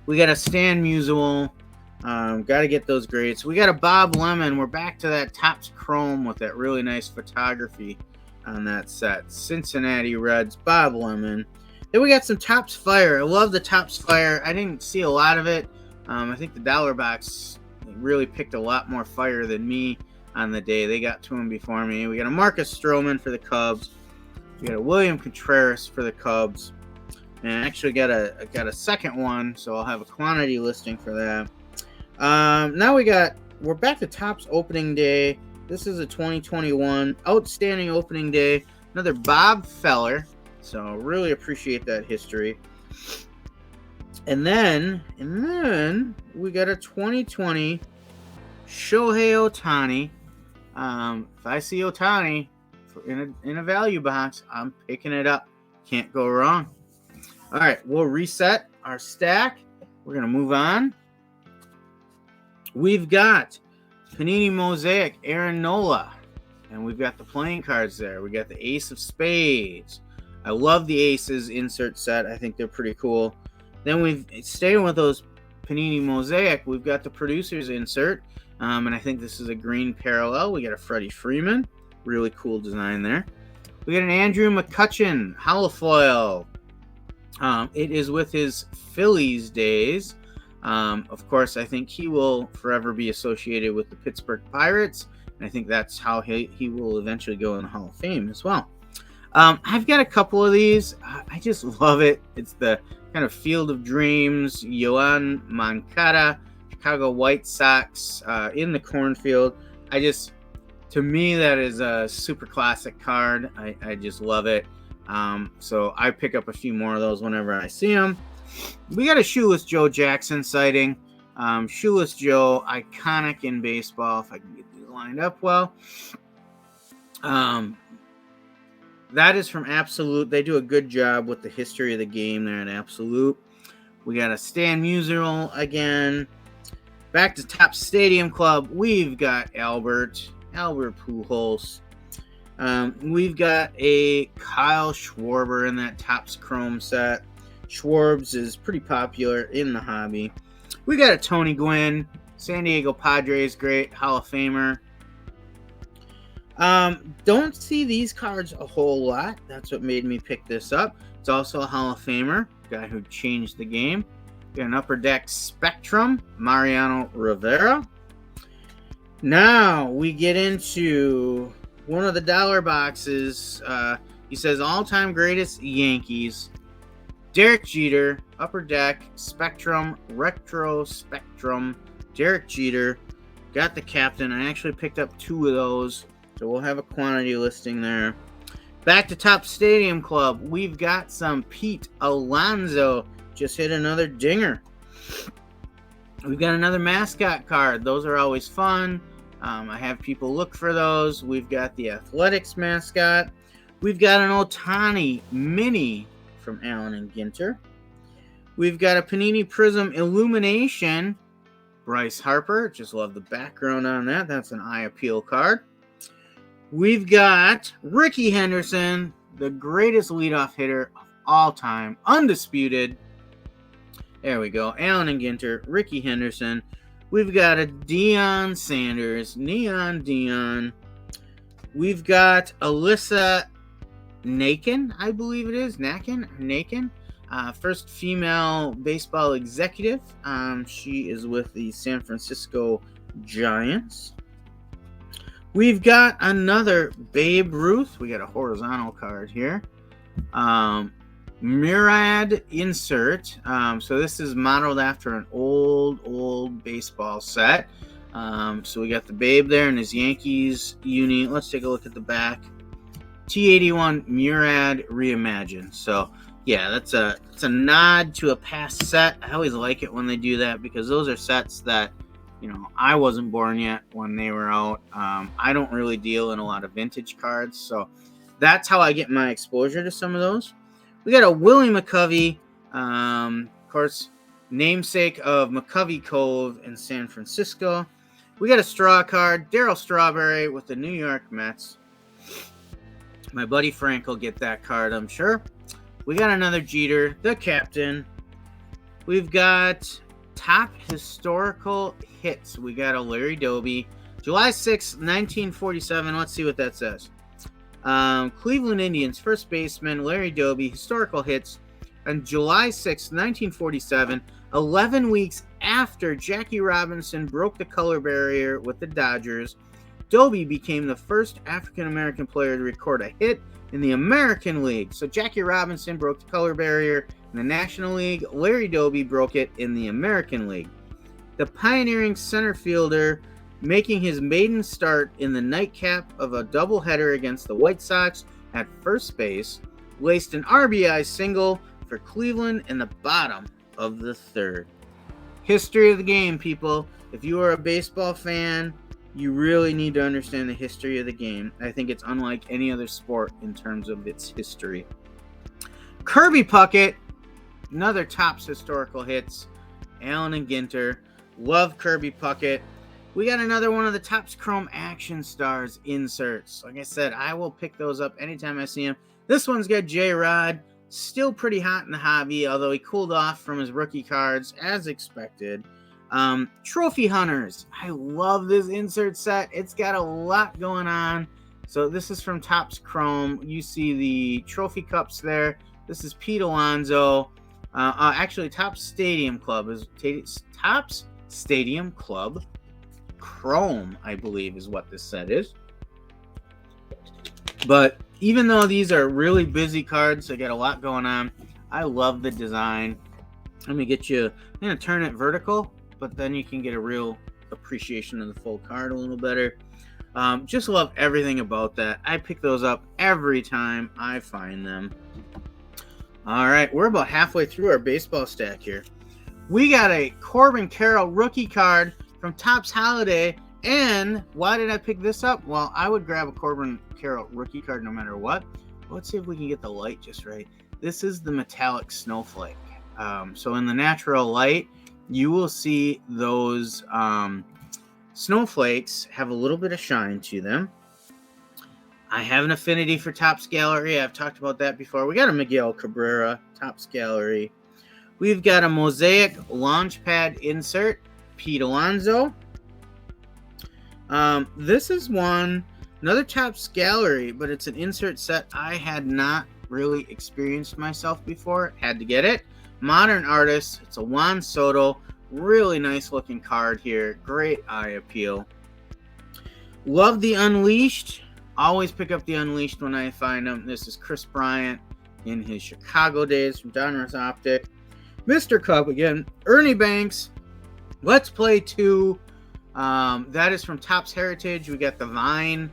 We got a Stan Musial. Got to get those grades. We got a Bob Lemon. We're back to that Topps Chrome with that really nice photography on that set. Cincinnati Reds, Bob Lemon. Then we got some Topps Fire. I love the Topps Fire. I didn't see a lot of it. I think the Dollar Box really picked a lot more fire than me on the day. They got to him before me. We got a Marcus Stroman for the Cubs. We got a William Contreras for the Cubs. And I actually got a second one, so I'll have a quantity listing for that. Now we're back to Topps opening day. This is a 2021 outstanding opening day. Another Bob Feller. So really appreciate that history. And then we got a 2020 Shohei Ohtani. If I see Ohtani in a value box, I'm picking it up. Can't go wrong. All right, we'll reset our stack. We're going to move on. We've got Panini Mosaic, Aaron Nola. And we've got the playing cards there. We got the Ace of Spades. I love the Aces insert set. I think they're pretty cool. Then we've staying with those Panini Mosaic. We've got the Producers insert. And I think this is a green parallel. We got a Freddie Freeman. Really cool design there. We got an Andrew McCutchen holofoil. It is with his Phillies days. Of course, I think he will forever be associated with the Pittsburgh Pirates. And I think that's how he will eventually go in the Hall of Fame as well. I've got a couple of these. I just love it. It's the kind of Field of Dreams, Yoan Moncada, Chicago White Sox in the cornfield. To me, that is a super classic card. I just love it. So I pick up a few more of those whenever I see them. We got a Shoeless Joe Jackson sighting. Shoeless Joe, iconic in baseball, if I can get these lined up well. That is from Absolute. They do a good job with the history of the game there at Absolute. We got a Stan Musial again. Back to Top Stadium Club. We've got Albert Pujols. We've got a Kyle Schwarber in that Topps Chrome set. Schwarbs is pretty popular in the hobby. We got a Tony Gwynn, San Diego Padres great, Hall of Famer. Don't see these cards a whole lot. That's what made me pick this up. It's also a Hall of Famer, guy who changed the game. We got an Upper Deck Spectrum, Mariano Rivera. Now we get into one of the dollar boxes. He says all-time greatest Yankees. Derek Jeter, Upper Deck, Spectrum, Retro Spectrum, Derek Jeter. Got the captain. I actually picked up two of those, so we'll have a quantity listing there. Back to Top Stadium Club. We've got some Pete Alonso. Just hit another dinger. We've got another mascot card. Those are always fun. I have people look for those. We've got the Athletics mascot. We've got an Ohtani mini from Allen and Ginter. We've got a Panini Prism Illumination. Bryce Harper. Just love the background on that. That's an eye appeal card. We've got Ricky Henderson, the greatest leadoff hitter of all time. Undisputed. There we go. Allen and Ginter, Ricky Henderson. We've got a Deion Sanders, Neon Deion. We've got Alyssa Naken, I believe it is. Naken. First female baseball executive. She is with the San Francisco Giants. We've got another Babe Ruth. We got a horizontal card here. Murad insert. So this is modeled after an old baseball set. So we got the Babe there in his Yankees uni. Let's take a look at the back. T81 Murad reimagined. So yeah, that's a nod to a past set. I always like it when they do that because those are sets that, you know, I wasn't born yet when they were out. I don't really deal in a lot of vintage cards, so that's how I get my exposure to some of those. We got a Willie McCovey, of course, namesake of McCovey Cove in San Francisco. We got a straw card, Darryl Strawberry with the New York Mets. My buddy Frank will get that card, I'm sure. We got another Jeter, the captain. We've got top historical hits. We got a Larry Doby. July 6, 1947. Let's see what that says. Cleveland Indians first baseman Larry Doby, historical hits on July 6, 1947, 11 weeks after Jackie Robinson broke the color barrier with the Dodgers. Doby became the first African-American player to record a hit in the American League. So Jackie Robinson broke the color barrier in the National League. Larry Doby broke it in the American League. The pioneering center fielder making his maiden start in the nightcap of a doubleheader against the White Sox at first base, laced an RBI single for Cleveland in the bottom of the third. History of the game, people. If you are a baseball fan, you really need to understand the history of the game. I think it's unlike any other sport in terms of its history. Kirby Puckett, another Topps historical hits. Allen and Ginter. Love Kirby Puckett. We got another one of the Topps Chrome Action Stars inserts. Like I said, I will pick those up anytime I see them. This one's got J-Rod. Still pretty hot in the hobby, although he cooled off from his rookie cards, as expected. Trophy Hunters. I love this insert set. It's got a lot going on. So this is from Topps Chrome. You see the trophy cups there. This is Pete Alonso. Actually, Topps Stadium Club is Topps Stadium Club Chrome, I believe, is what this set is. But even though these are really busy cards, they got a lot going on, I love the design. Let me get you, I'm going to turn it vertical, but then you can get a real appreciation of the full card a little better. Just love everything about that. I pick those up every time I find them. All right, we're about halfway through our baseball stack here. We got a Corbin Carroll rookie card from Topps Holiday. And why did I pick this up? Well, I would grab a Corbin Carroll rookie card no matter what. Let's see if we can get the light just right. This is the metallic snowflake. So in the natural light, you will see those snowflakes have a little bit of shine to them. I have an affinity for Topps Gallery. I've talked about that before. We got a Miguel Cabrera, Topps Gallery. We've got a Mosaic Launchpad insert, Pete Alonso. This is another Topps Gallery, but it's an insert set I had not really experienced myself before. Had to get it. Modern Artist. It's a Juan Soto. Really nice looking card here. Great eye appeal. Love the Unleashed. Always pick up the Unleashed when I find them. This is Chris Bryant in his Chicago days from Donruss Optic. Mr. Cup again. Ernie Banks. Let's Play 2. That is from Topps Heritage. We got the vine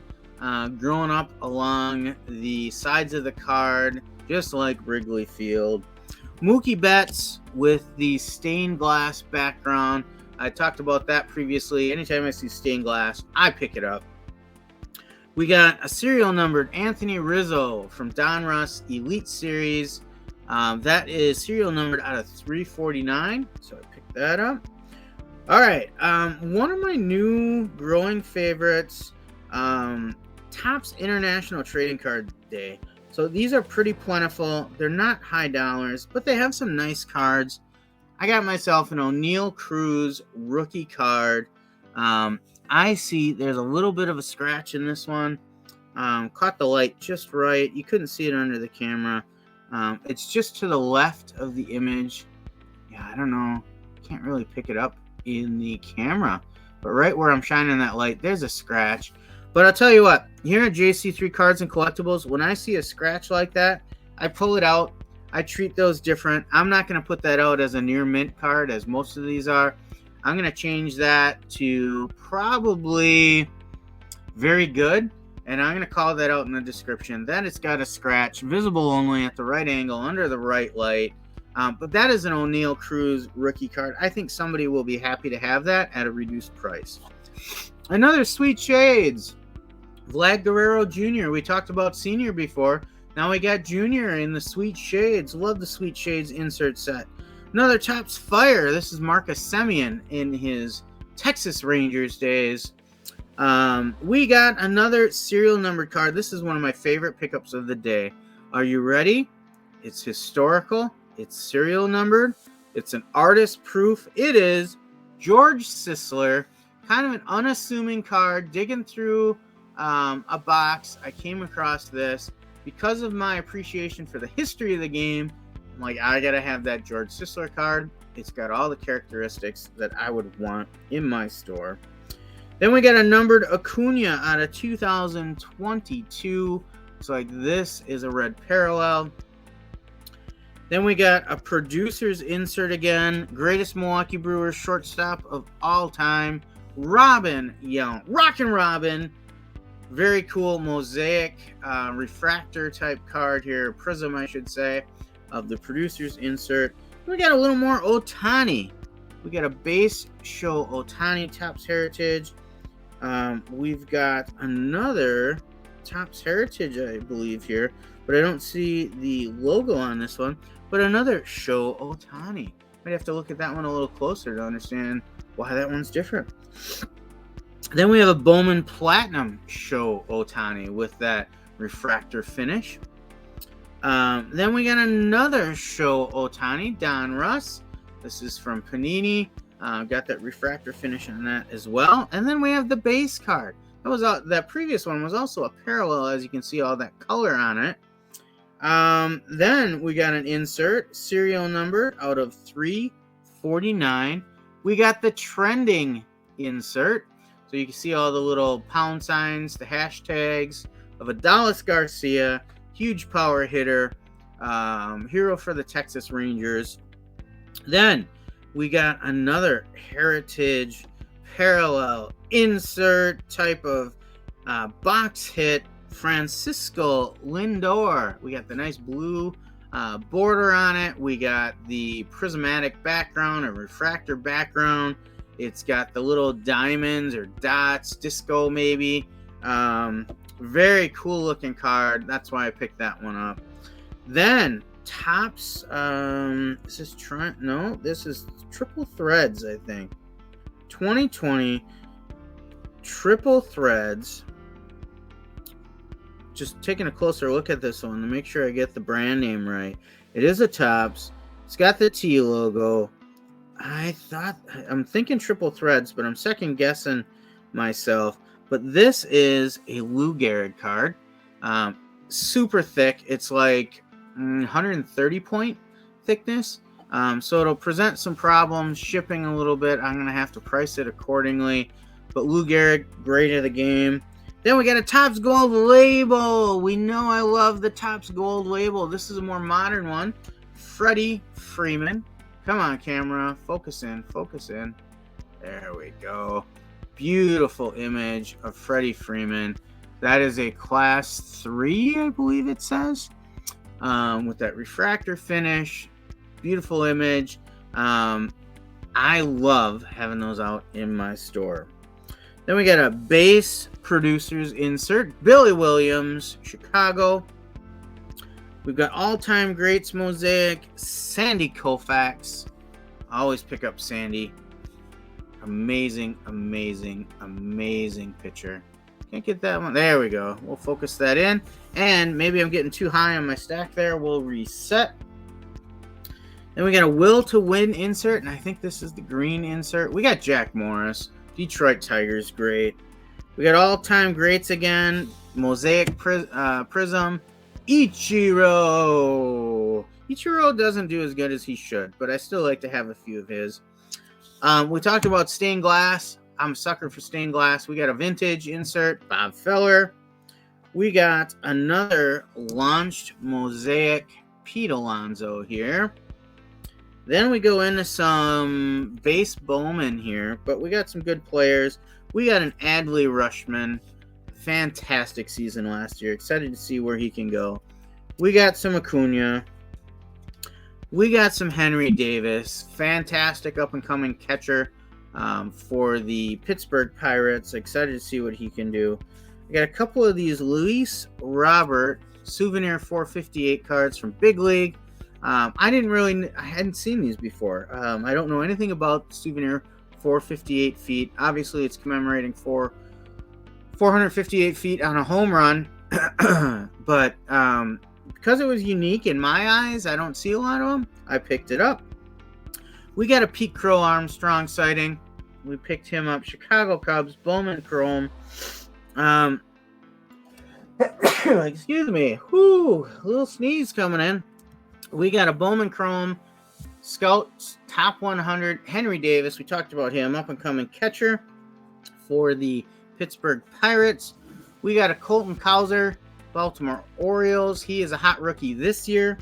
growing up along the sides of the card, just like Wrigley Field. Mookie Betts with the stained glass background. I talked about that previously. Anytime I see stained glass, I pick it up. We got a serial numbered Anthony Rizzo from Donruss Elite Series. That is serial numbered out of 349, so I picked that up. All right, one of my new growing favorites, Topps International Trading Card Day. So these are pretty plentiful. They're not high dollars, but they have some nice cards. I got myself an O'Neill Cruz rookie card. I see there's a little bit of a scratch in this one. Caught the light just right. You couldn't see it under the camera. It's just to the left of the image. Yeah, I don't know. Can't really pick it up in the camera, but right where I'm shining that light, there's a scratch. But I'll tell you what, here at JC3 Cards and Collectibles, when I see a scratch like that, I pull it out. I treat those different. I'm not going to put that out as a near mint card, as most of these are. I'm going to change that to probably very good, and I'm going to call that out in the description. That it's got a scratch, visible only at the right angle, under the right light. But that is an O'Neill Cruz rookie card. I think somebody will be happy to have that at a reduced price. Another Sweet Shades. Vlad Guerrero Jr. We talked about Senior before. Now we got Junior in the Sweet Shades. Love the Sweet Shades insert set. Another Topps Fire. This is Marcus Semien in his Texas Rangers days. We got another serial numbered card. This is one of my favorite pickups of the day. Are you ready? It's historical. It's serial numbered. It's an artist proof. It is George Sisler. Kind of an unassuming card. Digging through a box, I came across this. Because of my appreciation for the history of the game, I'm like, I gotta have that George Sisler card. It's got all the characteristics that I would want in my store. Then we got a numbered Acuna out of 2022. Looks like this is a red parallel. Then we got a producer's insert again. Greatest Milwaukee Brewers shortstop of all time, Robin Young. Rockin' Robin. Very cool mosaic refractor type card here, prism I should say, of the producer's insert. We got a little more Ohtani. We got a base show Ohtani Topps Heritage. We've got another Topps Heritage, I believe, here, but I don't see the logo on this one. But another show Ohtani. Might have to look at that one a little closer to understand why that one's different. Then we have a Bowman Platinum show Ohtani with that refractor finish. Then we got another show Ohtani, Don Russ. This is from Panini. Got that refractor finish on that as well. And then we have the base card. That previous one was also a parallel, as you can see all that color on it. Then we got an insert, serial number out of 349. We got the trending insert. So you can see all the little pound signs, the hashtags of Adalis Garcia, huge power hitter, hero for the Texas Rangers. Then we got another heritage parallel insert type of box hit, Francisco Lindor. We got the nice blue border on it. We got the prismatic background, a refractor background. It's got the little diamonds or dots, disco maybe. Very cool looking card. That's why I picked that one up. Then Topps. This is Trent. No, this is Triple Threads, I think. 2020 Triple Threads. Just taking a closer look at this one to make sure I get the brand name right. It is a Topps. It's got the T logo. I'm thinking Triple Threads, but I'm second guessing myself. But this is a Lou Gehrig card. Super thick. It's like 130 point thickness. So it'll present some problems shipping a little bit. I'm going to have to price it accordingly. But Lou Gehrig, great of the game. Then we got a Topps Gold label. We know I love the Topps Gold label. This is a more modern one. Freddie Freeman. Come on, camera. Focus in. Focus in. There we go. Beautiful image of Freddie Freeman. That is a Class 3, I believe it says. With that refractor finish. Beautiful image. I love having those out in my store. Then we got a base producers insert. Billy Williams, Chicago. We've got all-time greats mosaic. Sandy Koufax. I always pick up Sandy. Amazing, amazing, amazing pitcher. Can't get that one. There we go. We'll focus that in. And maybe I'm getting too high on my stack there. We'll reset. Then we got a will to win insert. And I think this is the green insert. We got Jack Morris. Detroit Tigers, great. We got all-time greats again. Mosaic Prism. Ichiro. Ichiro doesn't do as good as he should, but I still like to have a few of his. We talked about stained glass. I'm a sucker for stained glass. We got a vintage insert. Bob Feller. We got another launched mosaic Pete Alonso here. Then we go into some base Bowman here, but we got some good players. We got an Adley Rutschman. Fantastic season last year. Excited to see where he can go. We got some Acuna. We got some Henry Davis. Fantastic up-and-coming catcher for the Pittsburgh Pirates. Excited to see what he can do. We got a couple of these Luis Robert souvenir 458 cards from Big League. I hadn't seen these before. I don't know anything about the souvenir 458 feet. Obviously, it's commemorating 458 feet on a home run. But because it was unique in my eyes, I don't see a lot of them. I picked it up. We got a Pete Crow Armstrong sighting. We picked him up. Chicago Cubs, Bowman Chrome. Excuse me. Whoo, a little sneeze coming in. We got a Bowman Chrome, Scouts, Top 100, Henry Davis. We talked about him, up-and-coming catcher for the Pittsburgh Pirates. We got a Colton Cowser, Baltimore Orioles. He is a hot rookie this year,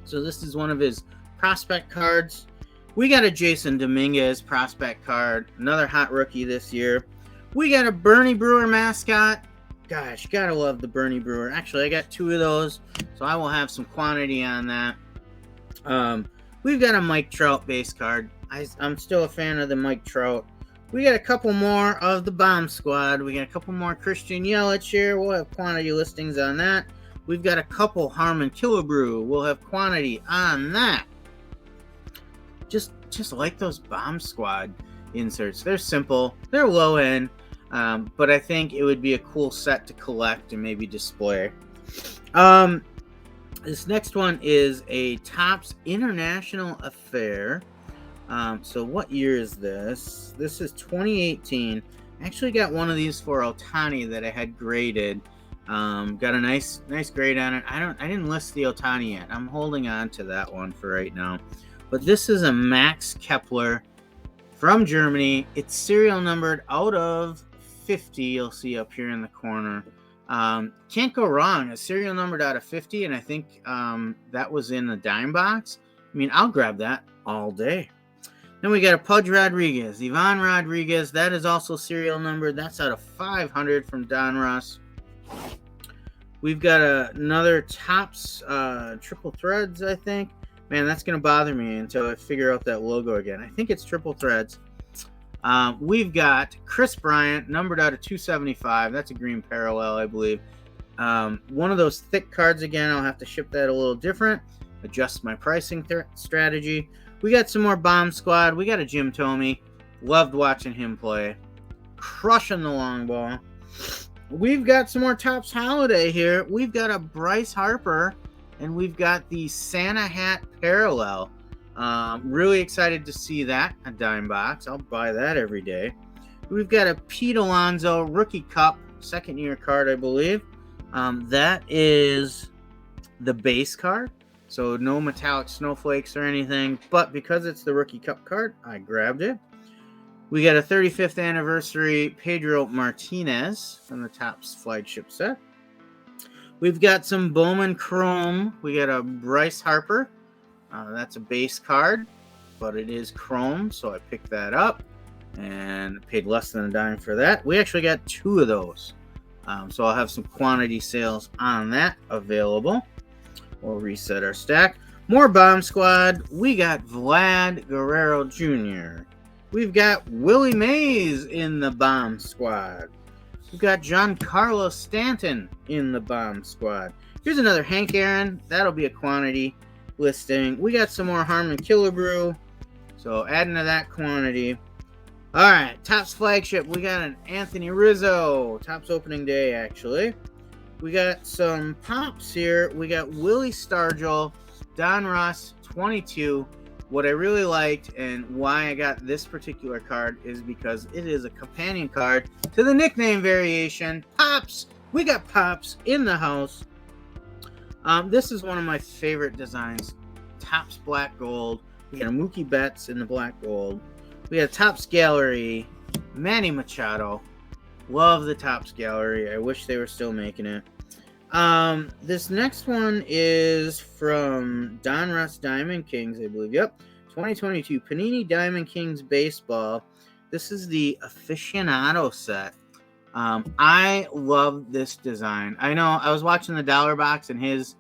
so this is one of his prospect cards. We got a Jason Dominguez prospect card, another hot rookie this year. We got a Bernie Brewer mascot. Gosh, gotta love the Bernie Brewer. Actually, I got two of those, so I will have some quantity on that. We've got a Mike Trout base card. I'm still a fan of the Mike Trout. We got a couple more of the Bomb Squad. We got a couple more Christian Yelich here. We'll have quantity listings on that. We've got a couple Harmon Killebrew. We'll have quantity on that. Just like those Bomb Squad inserts. They're simple. They're low end. But I think it would be a cool set to collect and maybe display. This next one is a Topps International Affair. So what year is this? This is 2018. I actually got one of these for Ohtani that I had graded. Got a nice grade on it. I didn't list the Ohtani yet. I'm holding on to that one for right now. But this is a Max Kepler from Germany. It's serial numbered out of 50. You'll see up here in the corner. Can't go wrong. A serial numbered out of 50, and I think that was in the dime box. I mean, I'll grab that all day. Then we got a Pudge Rodriguez, Ivan Rodriguez. That is also serial numbered. That's out of 500 from Don Ross. We've got another Topps Triple Threads, I think. Man, that's going to bother me until I figure out that logo again. I think it's Triple Threads. We've got Chris Bryant, numbered out of 275. That's a green parallel, I believe. One of those thick cards again. I'll have to ship that a little different. Adjust my pricing strategy. We got some more Bomb Squad. We got a Jim Thome. Loved watching him play. Crushing the long ball. We've got some more Topps Holiday here. We've got a Bryce Harper, and we've got the Santa Hat Parallel. Really excited to see that, a dime box. I'll buy that every day. We've got a Pete Alonso Rookie Cup, second year card, I believe. That is the base card. So no metallic snowflakes or anything, but because it's the Rookie Cup card, I grabbed it. We got a 35th anniversary Pedro Martinez from the Topps flagship set. We've got some Bowman Chrome. We got a Bryce Harper. That's a base card, but it is Chrome, so I picked that up and paid less than a dime for that. We actually got two of those, so I'll have some quantity sales on that available. We'll reset our stack. More Bomb Squad. We got Vlad Guerrero Jr. We've got Willie Mays in the Bomb Squad. We've got Giancarlo Stanton in the Bomb Squad. Here's another Hank Aaron. That'll be a quantity listing. We got some more Harmon Killebrew, so adding to that quantity. All right, Topps flagship. We got an Anthony Rizzo. Topps opening day, actually. We got some pops here. We got Willie Stargell, Don Ross 22. What I really liked and why I got this particular card is because it is a companion card to the nickname variation, Pops. We got Pops in the house. This is one of my favorite designs. Topps Black Gold. We got a Mookie Betts in the Black Gold. We got Topps Gallery, Manny Machado. Love the Topps Gallery. I wish they were still making it. This next one is from Don Ross Diamond Kings, I believe. Yep. 2022 Panini Diamond Kings Baseball. This is the aficionado set. I love this design. I know I was watching the Dollar Box and his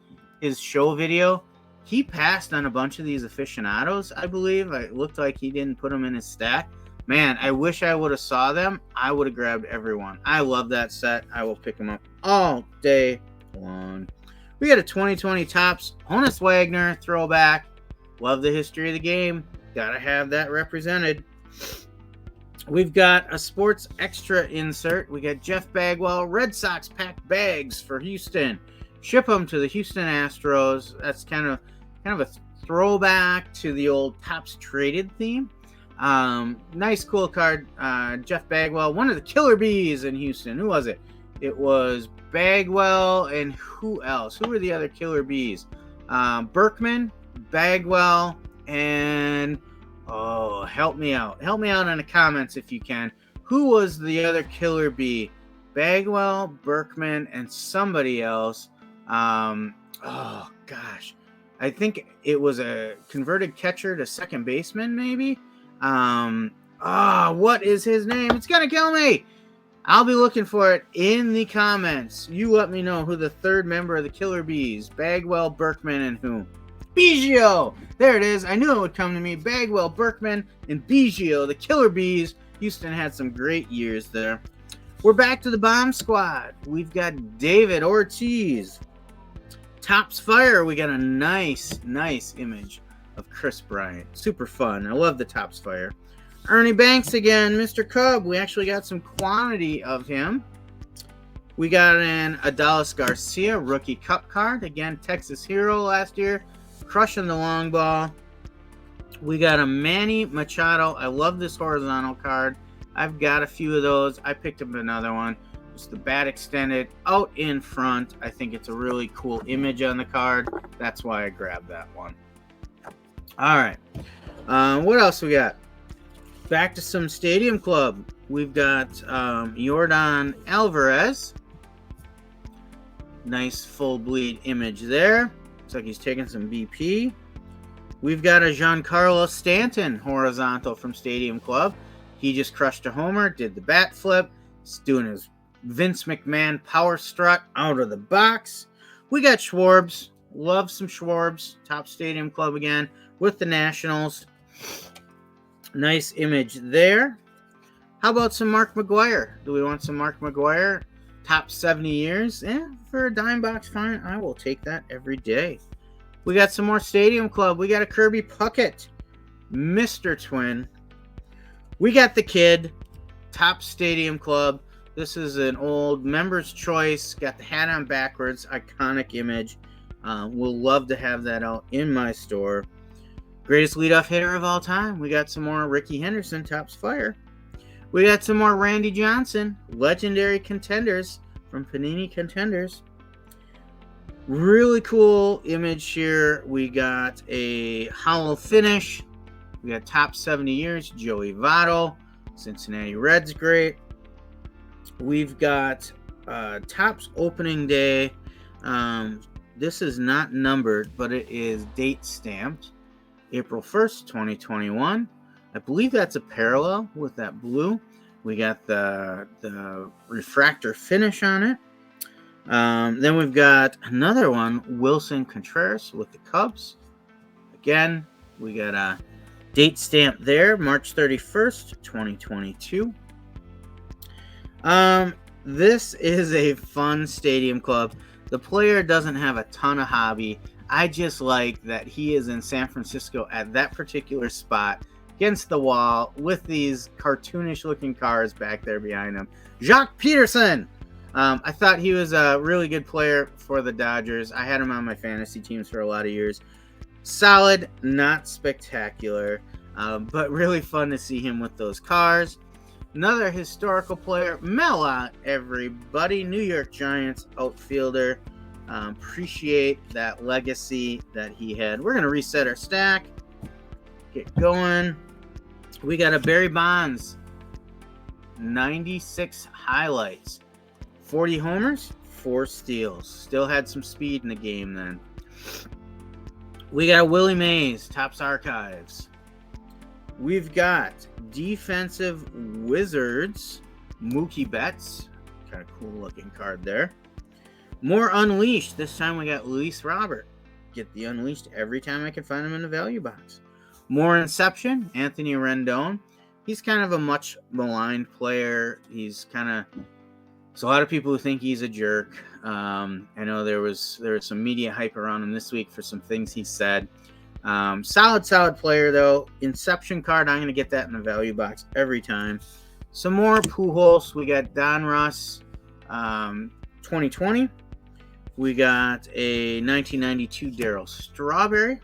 show video. He passed on a bunch of these aficionados, I believe. It looked like he didn't put them in his stack. Man, I wish I would have saw them. I would have grabbed everyone. I love that set. I will pick them up all day long. We got a 2020 Topps Honus Wagner throwback. Love the history of the game. Gotta have that represented. We've got a Sports Extra insert. We got Jeff Bagwell, Red Sox packed bags for Houston. Ship them to the Houston Astros. That's kind of a throwback to the old Topps Traded theme. Nice, cool card. Jeff Bagwell, one of the killer bees in Houston. Who was it? It was Bagwell and who else? Who were the other killer bees? Berkman, Bagwell, and help me out. Help me out in the comments if you can. Who was the other killer bee? Bagwell, Berkman, and somebody else. Oh gosh. I think it was a converted catcher to second baseman, maybe. What is his name? It's gonna kill me. I'll be looking for it in the comments. You let me know who the third member of the Killer Bees, Bagwell, Berkman, and who. Biggio. There it is. I knew it would come to me. Bagwell, Berkman, and Biggio, the Killer Bees. Houston had some great years there. We're back to the bomb squad. We've got David Ortiz. Topps Fire, we got a nice image of Chris Bryant. Super fun. I love the Topps Fire. Ernie Banks again, Mr. Cub. We actually got some quantity of him. We got an Adalis Garcia rookie cup card. Again, Texas hero last year. Crushing the long ball. We got a Manny Machado. I love this horizontal card. I've got a few of those. I picked up another one. Just the bat extended out in front. I think it's a really cool image on the card. That's why I grabbed that one. All right. What else we got? Back to some Stadium Club. We've got Yordan Alvarez. Nice full bleed image there. Looks like he's taking some BP. We've got a Giancarlo Stanton horizontal from Stadium Club. He just crushed a homer, did the bat flip. He's doing his Vince McMahon power strut out of the box. We got Schwarbs. Love some Schwarbs. Top Stadium Club again with the Nationals. Nice image there. How about some Mark McGwire? Do we want some Mark McGwire? Top 70 years? Yeah, for a dime box, fine. I will take that every day. We got some more Stadium Club. We got a Kirby Puckett. Mr. Twin. We got the kid. Top Stadium Club. This is an old Member's Choice. Got the hat on backwards. Iconic image. We'll love to have that out in my store. Greatest leadoff hitter of all time. We got some more Ricky Henderson. Topps Fire. We got some more Randy Johnson. Legendary Contenders from Panini Contenders. Really cool image here. We got a hollow finish. We got top 70 years. Joey Votto. Cincinnati Reds great. We've got Topps opening day. This is not numbered, but it is date stamped. April 1st, 2021. I believe that's a parallel with that blue. We got the refractor finish on it. Then we've got another one, Wilson Contreras with the Cubs. Again, we got a date stamp there, March 31st, 2022. This is a fun Stadium Club. The player doesn't have a ton of hobby. I just like that he is in San Francisco at that particular spot against the wall with these cartoonish looking cars back there behind him. Jacques Peterson. I thought he was a really good player for the Dodgers. I had him on my fantasy teams for a lot of years. Solid, not spectacular, but really fun to see him with those cars. Another historical player, Mela, everybody. New York Giants outfielder. Appreciate that legacy that he had. We're going to reset our stack. Get going. We got a Barry Bonds. 96 highlights. 40 homers, 4 steals. Still had some speed in the game then. We got Willie Mays, Topps Archives. We've got Defensive Wizards, Mookie Betts. Kind of cool looking card there. More Unleashed. This time we got Luis Robert. Get the Unleashed every time I can find him in the value box. More Inception, Anthony Rendon. He's kind of a much maligned player. There's a lot of people who think he's a jerk. I know there was some media hype around him this week for some things he said. Solid player though. Inception card, I'm going to get that in the value box every time. Some more Pujols. We got Don Russ 2020. We got a 1992 Darryl Strawberry.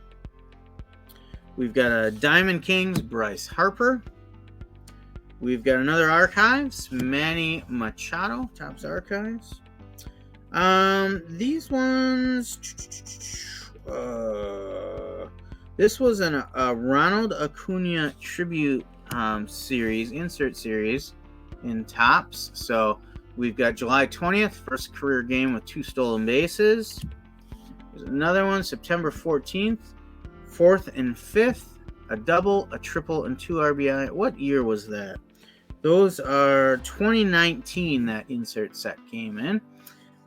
We've got a Diamond Kings Bryce Harper. We've got another Archives, Manny Machado, Topps Archives. These ones, this was a Ronald Acuna tribute series, insert series in Topps. So we've got July 20th, first career game with 2 stolen bases. There's another one, September 14th, 4th and 5th, a double, a triple, and 2 RBI. What year was that? Those are 2019 that insert set came in.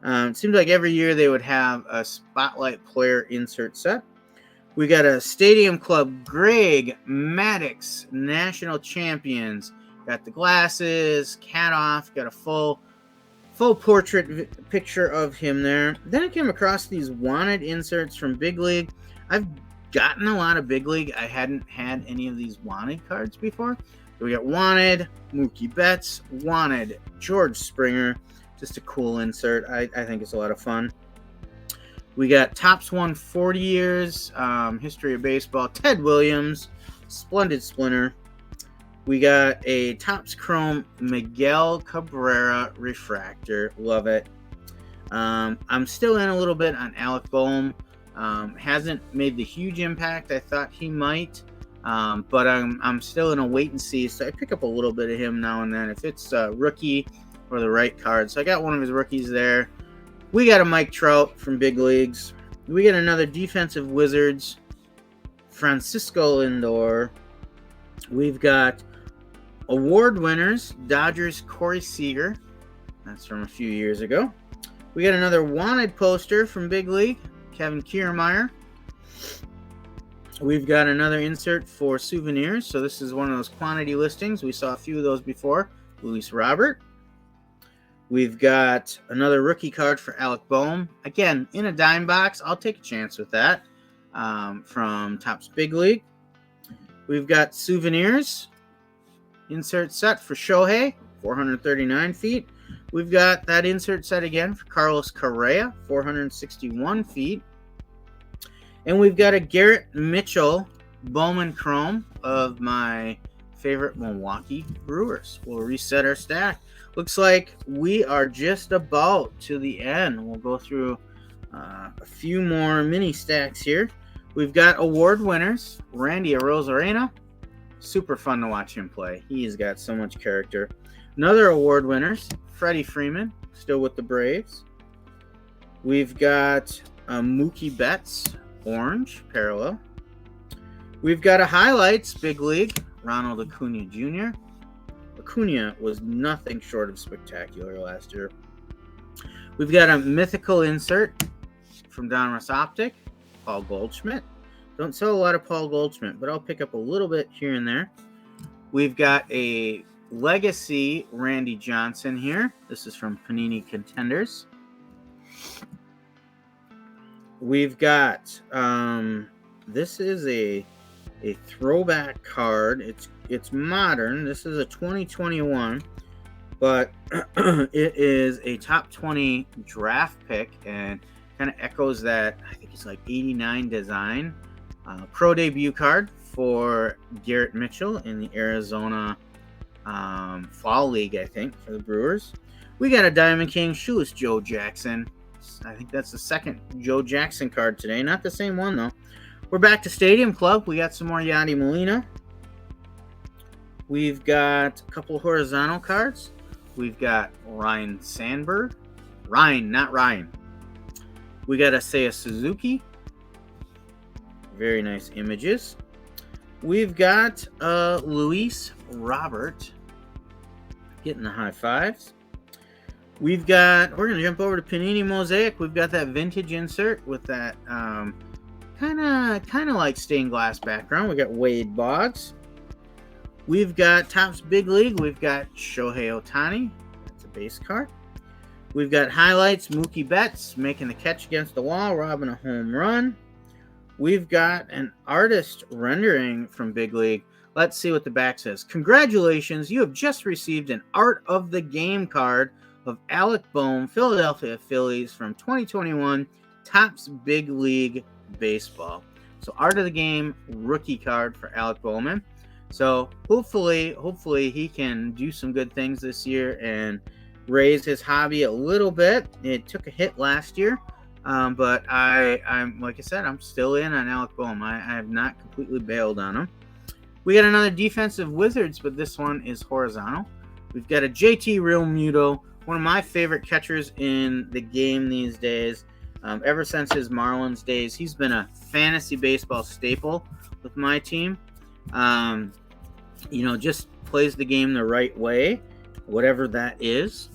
It seems like every year they would have a spotlight player insert set. We got a Stadium Club Greg Maddux National Champions. Got the glasses, cat off, got a full portrait picture of him there. Then I came across these wanted inserts from Big League. I've gotten a lot of Big League. I hadn't had any of these wanted cards before. So we got wanted Mookie Betts, wanted George Springer. Just a cool insert. I think it's a lot of fun. We got Topps 140 years, history of baseball, Ted Williams, splendid splinter. We got a Topps Chrome Miguel Cabrera refractor. Love it. I'm still in a little bit on Alec Boehm. Hasn't made the huge impact I thought he might, but I'm still in a wait and see. So I pick up a little bit of him now and then if it's a rookie or the right card. So I got one of his rookies there. We got a Mike Trout from Big Leagues. We got another Defensive Wizards, Francisco Lindor. We've got award winners, Dodgers Corey Seager. That's from a few years ago. We got another wanted poster from Big League, Kevin Kiermaier. We've got another insert for souvenirs. So this is one of those quantity listings. We saw a few of those before. Luis Robert. We've got another rookie card for Alec Boehm. Again, in a dime box. I'll take a chance with that. From Topps Big League. We've got souvenirs. Insert set for Shohei, 439 feet. We've got that insert set again for Carlos Correa, 461 feet. And we've got a Garrett Mitchell Bowman Chrome of my favorite Milwaukee Brewers. We'll reset our stack. Looks like we are just about to the end. We'll go through a few more mini stacks here. We've got award winners, Randy Arozarena. Super fun to watch him play. He's got so much character. Another award winners, Freddie Freeman, still with the Braves. We've got Mookie Betts, orange, parallel. We've got a highlights, Big League, Ronald Acuna Jr. Acuna was nothing short of spectacular last year. We've got a mythical insert from Donruss Optic, Paul Goldschmidt. Don't sell a lot of Paul Goldschmidt, but I'll pick up a little bit here and there. We've got a legacy Randy Johnson here. This is from Panini Contenders. We've got this is a throwback card. It's modern. This is a 2021, but it is a top 20 draft pick and kind of echoes that. I think it's like 89 design. Pro debut card for Garrett Mitchell in the Arizona Fall League, I think, for the Brewers. We got a Diamond King shoeless Joe Jackson. I think that's the second Joe Jackson card today. Not the same one, though. We're back to Stadium Club. We got some more Yadi Molina. We've got a couple horizontal cards. We've got Ryan Sandberg. Ryan, not Ryan. We got Seiya Suzuki. Very nice images. We've got Luis Robert getting the high fives. We're going to jump over to Panini Mosaic. We've got that vintage insert with that kind of like stained glass background. We got Wade Boggs. We've got Topps Big League. We've got Shohei Ohtani. That's a base card. We've got highlights, Mookie Betts making the catch against the wall, robbing a home run. We've got an artist rendering from Big League. Let's see what the back says. Congratulations, you have just received an Art of the Game card of Alec Boehm, Philadelphia Phillies from 2021 Topps Big League Baseball. So Art of the Game rookie card for Alec Bowman. So hopefully he can do some good things this year and raise his hobby a little bit. It took a hit last year, but I'm like I said, I'm still in on Alec Boehm. I have not completely bailed on him. We got another Defensive Wizards, but this one is horizontal. We've got a JT Realmuto, one of my favorite catchers in the game these days. Ever since his Marlins days, he's been a fantasy baseball staple with my team. Just plays the game the right way, whatever that is.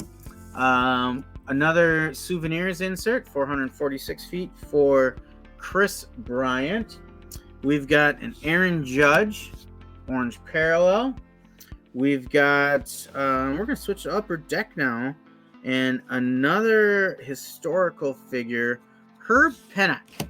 Another souvenirs insert, 446 feet for Chris Bryant. We've got an Aaron Judge, orange parallel. We've got, we're going to switch to upper deck now, and another historical figure, Herb Pennock.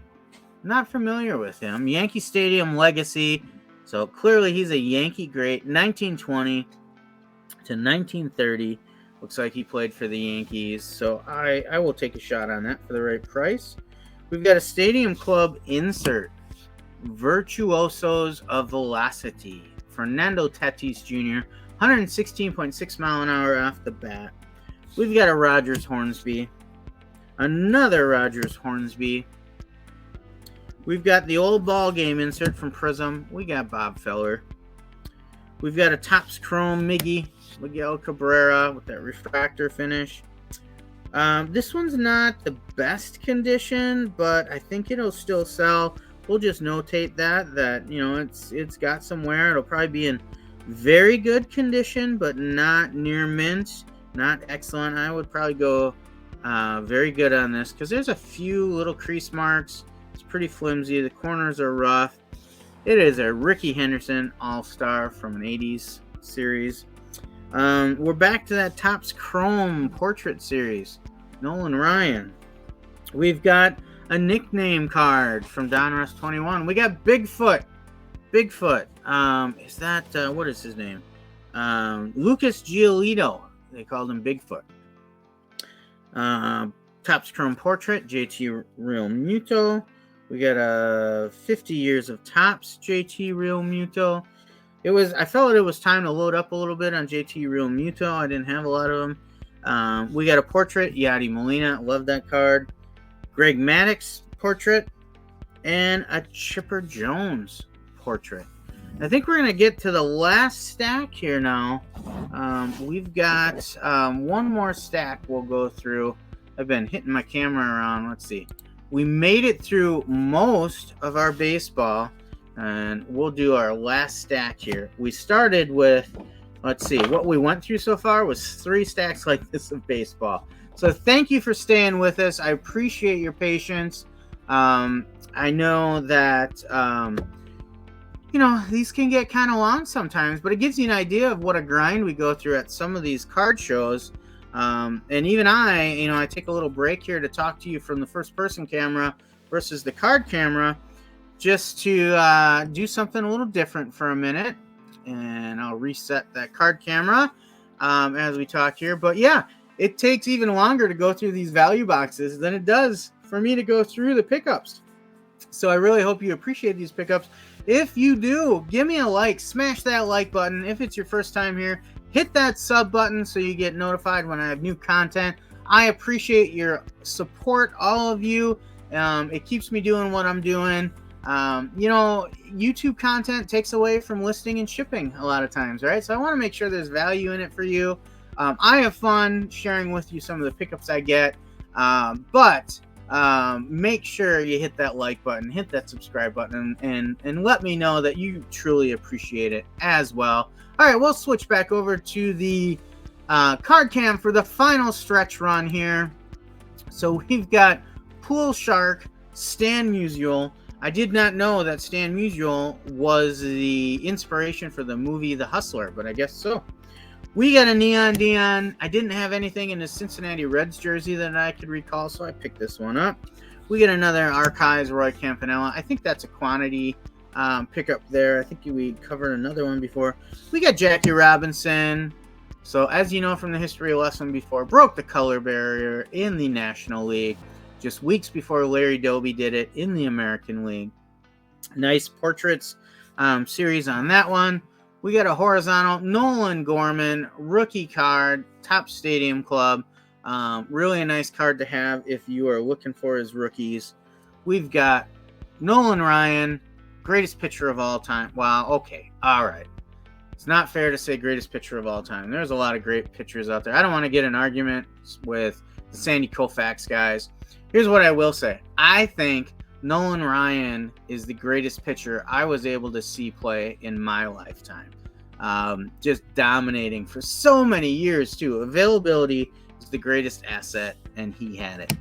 Not familiar with him. Yankee Stadium legacy. So clearly he's a Yankee great. 1920 to 1930. Looks like he played for the Yankees. So I will take a shot on that for the right price. We've got a Stadium Club insert. Virtuosos of Velocity. Fernando Tatis Jr. 116.6 mile an hour off the bat. We've got a Rogers Hornsby. Another Rogers Hornsby. We've got the old ball game insert from Prism. We got Bob Feller. We've got a Topps Chrome Miggy, Miguel Cabrera with that refractor finish. This one's not the best condition, but I think it'll still sell. We'll just notate that you know it's got some wear. It'll probably be in very good condition, but not near mint, not excellent. I would probably go very good on this because there's a few little crease marks. It's pretty flimsy. The corners are rough. It is a Rickey Henderson All-Star from an 80s series. We're back to that Topps Chrome Portrait Series. Nolan Ryan. We've got a nickname card from Donruss 21. We got Bigfoot. Is that, what is his name? Lucas Giolito. They called him Bigfoot. Topps Chrome Portrait, JT Real Muto. We got a 50 years of Topps JT Real Muto. I felt it was time to load up a little bit on JT Real Muto. I didn't have a lot of them. We got a portrait, Yadi Molina. Love that card. Greg Maddux portrait. And a Chipper Jones portrait. I think we're going to get to the last stack here now. We've got one more stack we'll go through. I've been hitting my camera around. Let's see. We made it through most of our baseball, and we'll do our last stack here. We started with, let's see, what we went through so far was 3 stacks like this of baseball. So thank you for staying with us. I appreciate your patience. I know that, you know, these can get kind of long sometimes, but it gives you an idea of what a grind we go through at some of these card shows. And even I take a little break here to talk to you from the first person camera versus the card camera just to do something a little different for a minute. And I'll reset that card camera as we talk here. But yeah, it takes even longer to go through these value boxes than it does for me to go through the pickups. So I really hope you appreciate these pickups. If you do, give me a like, smash that like button. If it's your first time here, hit that sub button so you get notified when I have new content. I appreciate your support, all of you. It keeps me doing what I'm doing. You know, YouTube content takes away from listing and shipping a lot of times, right? So I want to make sure there's value in it for you. I have fun sharing with you some of the pickups I get, but make sure you hit that like button, hit that subscribe button, and let me know that you truly appreciate it as well. All right, we'll switch back over to the card cam for the final stretch run here. So we've got Pool Shark, Stan Musial. I did not know that Stan Musial was the inspiration for the movie The Hustler, but I guess so. We got a Neon Dion. I didn't have anything in the Cincinnati Reds jersey that I could recall, so I picked this one up. We get another Archives Roy Campanella. I think that's a quantity pickup there. I think we covered another one before. We got Jackie Robinson. So as you know from the history lesson before, broke the color barrier in the National League just weeks before Larry Doby did it in the American League. Nice portraits series on that one. We got a horizontal Nolan Gorman rookie card, Topps Stadium Club. Really a nice card to have if you are looking for his rookies. We've got Nolan Ryan, greatest pitcher of all time. Wow, okay, all right. It's not fair to say greatest pitcher of all time. There's a lot of great pitchers out there. I don't want to get in arguments with the Sandy Koufax guys. Here's what I will say. I think Nolan Ryan is the greatest pitcher I was able to see play in my lifetime. Just dominating for so many years, too. Availability is the greatest asset, and he had it.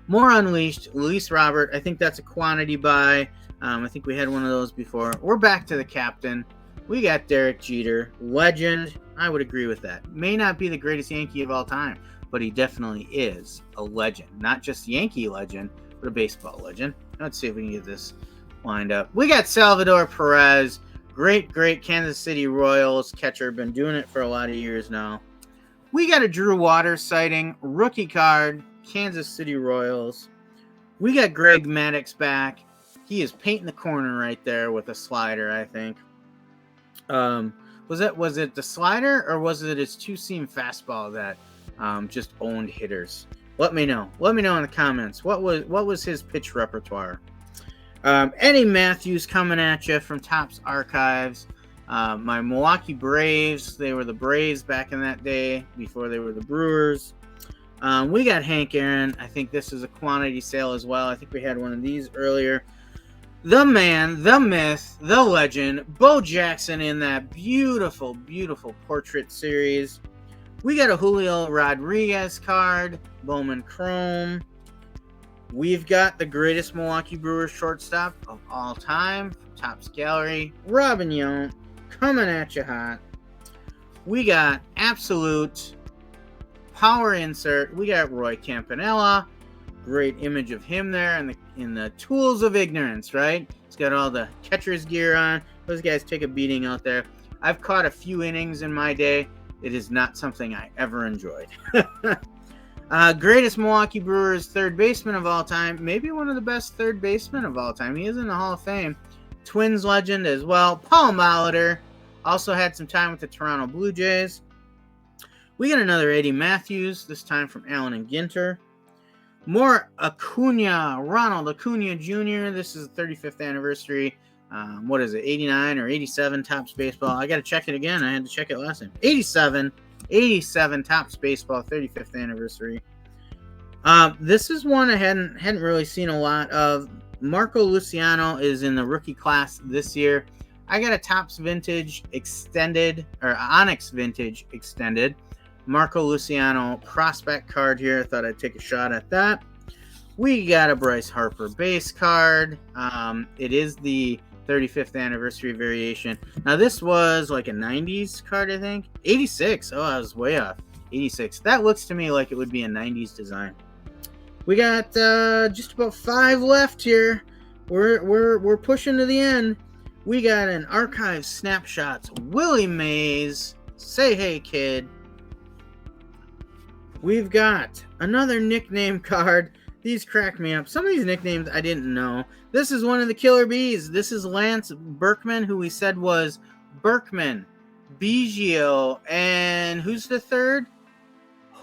More Unleashed, Luis Robert. I think that's a quantity buy. I think we had one of those before. We're back to the captain. We got Derek Jeter, legend. I would agree with that. May not be the greatest Yankee of all time, but he definitely is a legend. Not just Yankee legend, but a baseball legend. Let's see if we can get this lined up. We got Salvador Perez, great Kansas City Royals catcher. Been doing it for a lot of years now. We got a Drew Waters sighting, rookie card, Kansas City Royals. We got Greg Maddux back. He is painting the corner right there with a slider, I think. Was it the slider, or was it his two-seam fastball that just owned hitters? Let me know. Let me know in the comments. What was his pitch repertoire? Eddie Matthews coming at you from Topps Archives. My Milwaukee Braves. They were the Braves back in that day before they were the Brewers. We got Hank Aaron. I think this is a quantity sale as well. I think we had one of these earlier. The man, the myth, the legend, Bo Jackson in that beautiful, beautiful portrait series. We got a Julio Rodriguez card, Bowman Chrome. We've got the greatest Milwaukee Brewers shortstop of all time, Topps Gallery, Robin Yount, coming at you hot. We got absolute power insert. We got Roy Campanella. Great image of him there in the tools of ignorance, right? He's got all the catcher's gear on. Those guys take a beating out there. I've caught a few innings in my day. It is not something I ever enjoyed. Greatest Milwaukee Brewers third baseman of all time. Maybe one of the best third basemen of all time. He is in the Hall of Fame. Twins legend as well. Paul Molitor. Also had some time with the Toronto Blue Jays. We got another Eddie Matthews, this time from Allen and Ginter. More Acuna, Ronald Acuna Jr. This is the 35th anniversary. What is it, 89 or 87 Topps Baseball? I got to check it again. I had to check it last time. 87 Topps Baseball, 35th anniversary. This is one I hadn't really seen a lot of. Marco Luciano is in the rookie class this year. I got a Topps Vintage Extended, or Onyx Vintage Extended Marco Luciano prospect card here. I thought I'd take a shot at that. We got a Bryce Harper base card. It is the 35th anniversary variation. Now this was like a 90s card, I think. 86. Oh, I was way off. 86. That looks to me like it would be a 90s design. We got just about 5 left here. We're pushing to the end. We got an Archive Snapshots Willie Mays. Say hey, kid. We've got another nickname card. These crack me up. Some of these nicknames I didn't know. This is one of the Killer Bees. This is Lance Berkman, who we said was Berkman, Biggio, and who's the third?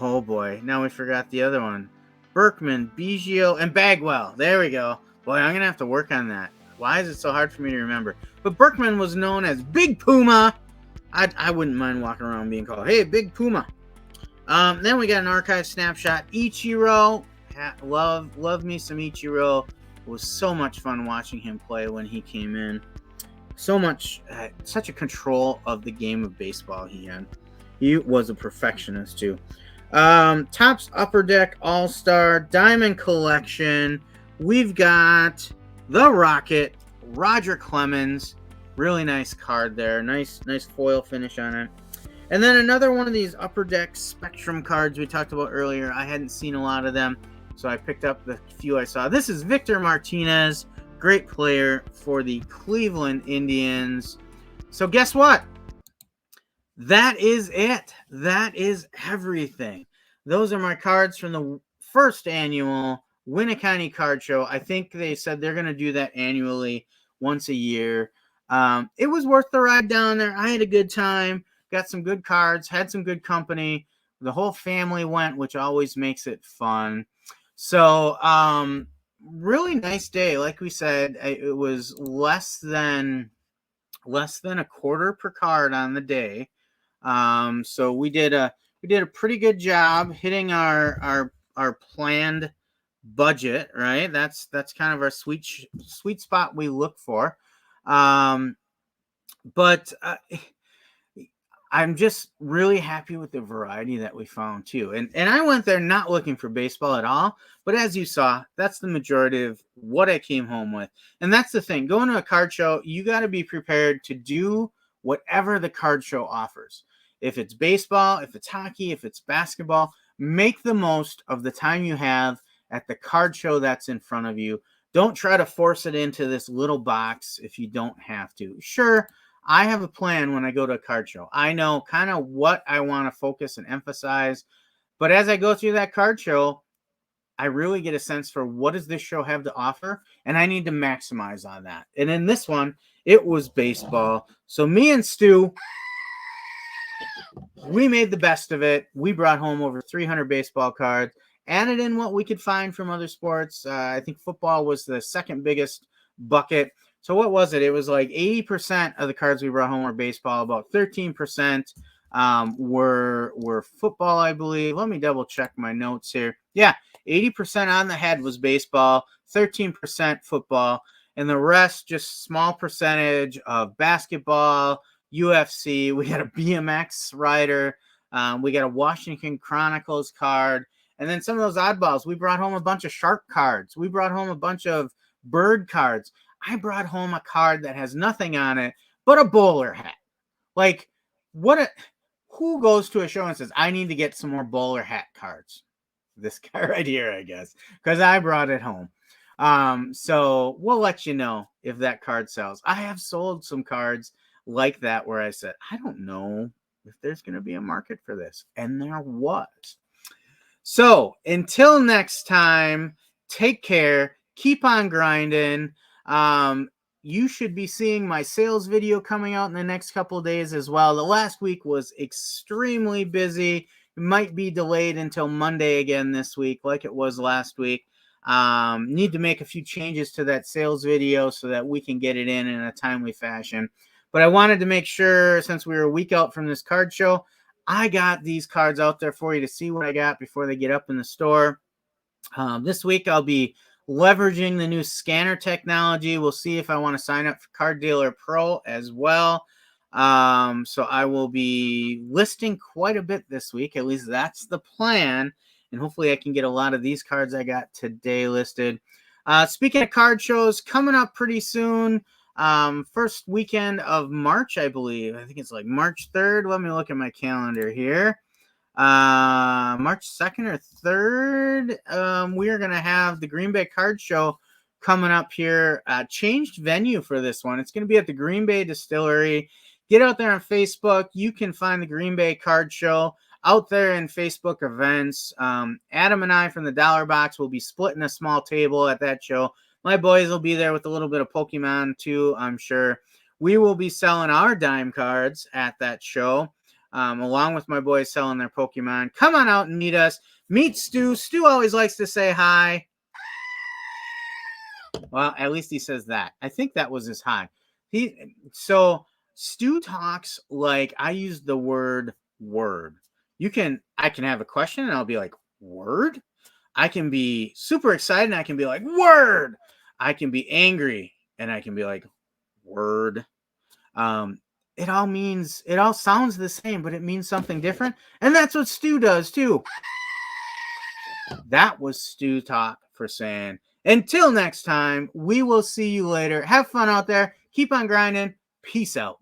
Oh boy, now we forgot the other one. Berkman, Biggio, and Bagwell. There we go. Boy, I'm going to have to work on that. Why is it so hard for me to remember? But Berkman was known as Big Puma. I wouldn't mind walking around being called, hey, Big Puma. Then we got an Archive Snapshot. Ichiro. Love me some Ichiro. It was so much fun watching him play when he came in. So much, such a control of the game of baseball he had. He was a perfectionist too. Topps Upper Deck All-Star Diamond Collection. We've got the Rocket, Roger Clemens. Really nice card there. Nice foil finish on it. And then another one of these Upper Deck Spectrum cards we talked about earlier. I hadn't seen a lot of them, so I picked up the few I saw. This is Victor Martinez, great player for the Cleveland Indians. So guess what? That is it. That is everything. Those are my cards from the first annual Winneconne Card Show. I think they said they're going to do that annually once a year. It was worth the ride down there. I had a good time. Got some good cards, had some good company. The whole family went, which always makes it fun. So, really nice day. Like we said, it was less than a quarter per card on the day. So we did a pretty good job hitting our planned budget, right? That's kind of our sweet spot we look for. But I'm just really happy with the variety that we found too. And I went there not looking for baseball at all, but as you saw, that's the majority of what I came home with. And that's the thing. Going to a card show, you got to be prepared to do whatever the card show offers. If it's baseball, if it's hockey, if it's basketball, make the most of the time you have at the card show that's in front of you. Don't try to force it into this little box if you don't have to. Sure, I have a plan when I go to a card show. I know kind of what I want to focus and emphasize. But as I go through that card show, I really get a sense for what does this show have to offer, and I need to maximize on that. And in this one, it was baseball. So me and Stu, we made the best of it. We brought home over 300 baseball cards, added in what we could find from other sports. I think football was the second biggest bucket. So what was it? It was like 80% of the cards we brought home were baseball. About 13% were football, I believe. Let me double check my notes here. Yeah, 80% on the head was baseball, 13% football, and the rest just small percentage of basketball, UFC. We got a BMX rider. We got a Washington Chronicles card. And then some of those oddballs. We brought home a bunch of shark cards. We brought home a bunch of bird cards. I brought home a card that has nothing on it but a bowler hat. Like, who goes to a show and says, I need to get some more bowler hat cards? This guy right here, I guess, because I brought it home. So we'll let you know if that card sells. I have sold some cards like that where I said, I don't know if there's going to be a market for this. And there was. So until next time, take care. Keep on grinding. You should be seeing my sales video coming out in the next couple of days as well. The last week was extremely busy. It might be delayed until Monday again this week, like it was last week. Need to make a few changes to that sales video so that we can get it in a timely fashion. But I wanted to make sure, since we were a week out from this card show, I got these cards out there for you to see what I got before they get up in the store. This week I'll be leveraging the new scanner technology. We'll see if I want to sign up for Card Dealer Pro as well. So I will be listing quite a bit this week. At least that's the plan. And hopefully I can get a lot of these cards I got today listed. Speaking of card shows, coming up pretty soon. First weekend of March, I believe. I think it's like March 3rd. Let me look at my calendar here. March 2nd or 3rd, we are going to have the Green Bay Card Show coming up here. Changed venue for this one. It's going to be at the Green Bay Distillery. Get out there on Facebook. You can find the Green Bay Card Show out there in Facebook events. Adam and I from the Dollar Box will be splitting a small table at that show. My boys will be there with a little bit of Pokemon too, I'm sure. We will be selling our dime cards at that show. Along with my boys selling their Pokemon. Come on out and meet us. Meet Stu. Stu always likes to say hi. Well, at least he says that. I think that was his hi. So Stu talks like I use the word word. I can have a question and I'll be like, word? I can be super excited and I can be like, word. I can be angry and I can be like, word. It all sounds the same, but it means something different. And that's what Stu does too. That was Stu talk for saying, until next time, we will see you later. Have fun out there. Keep on grinding. Peace out.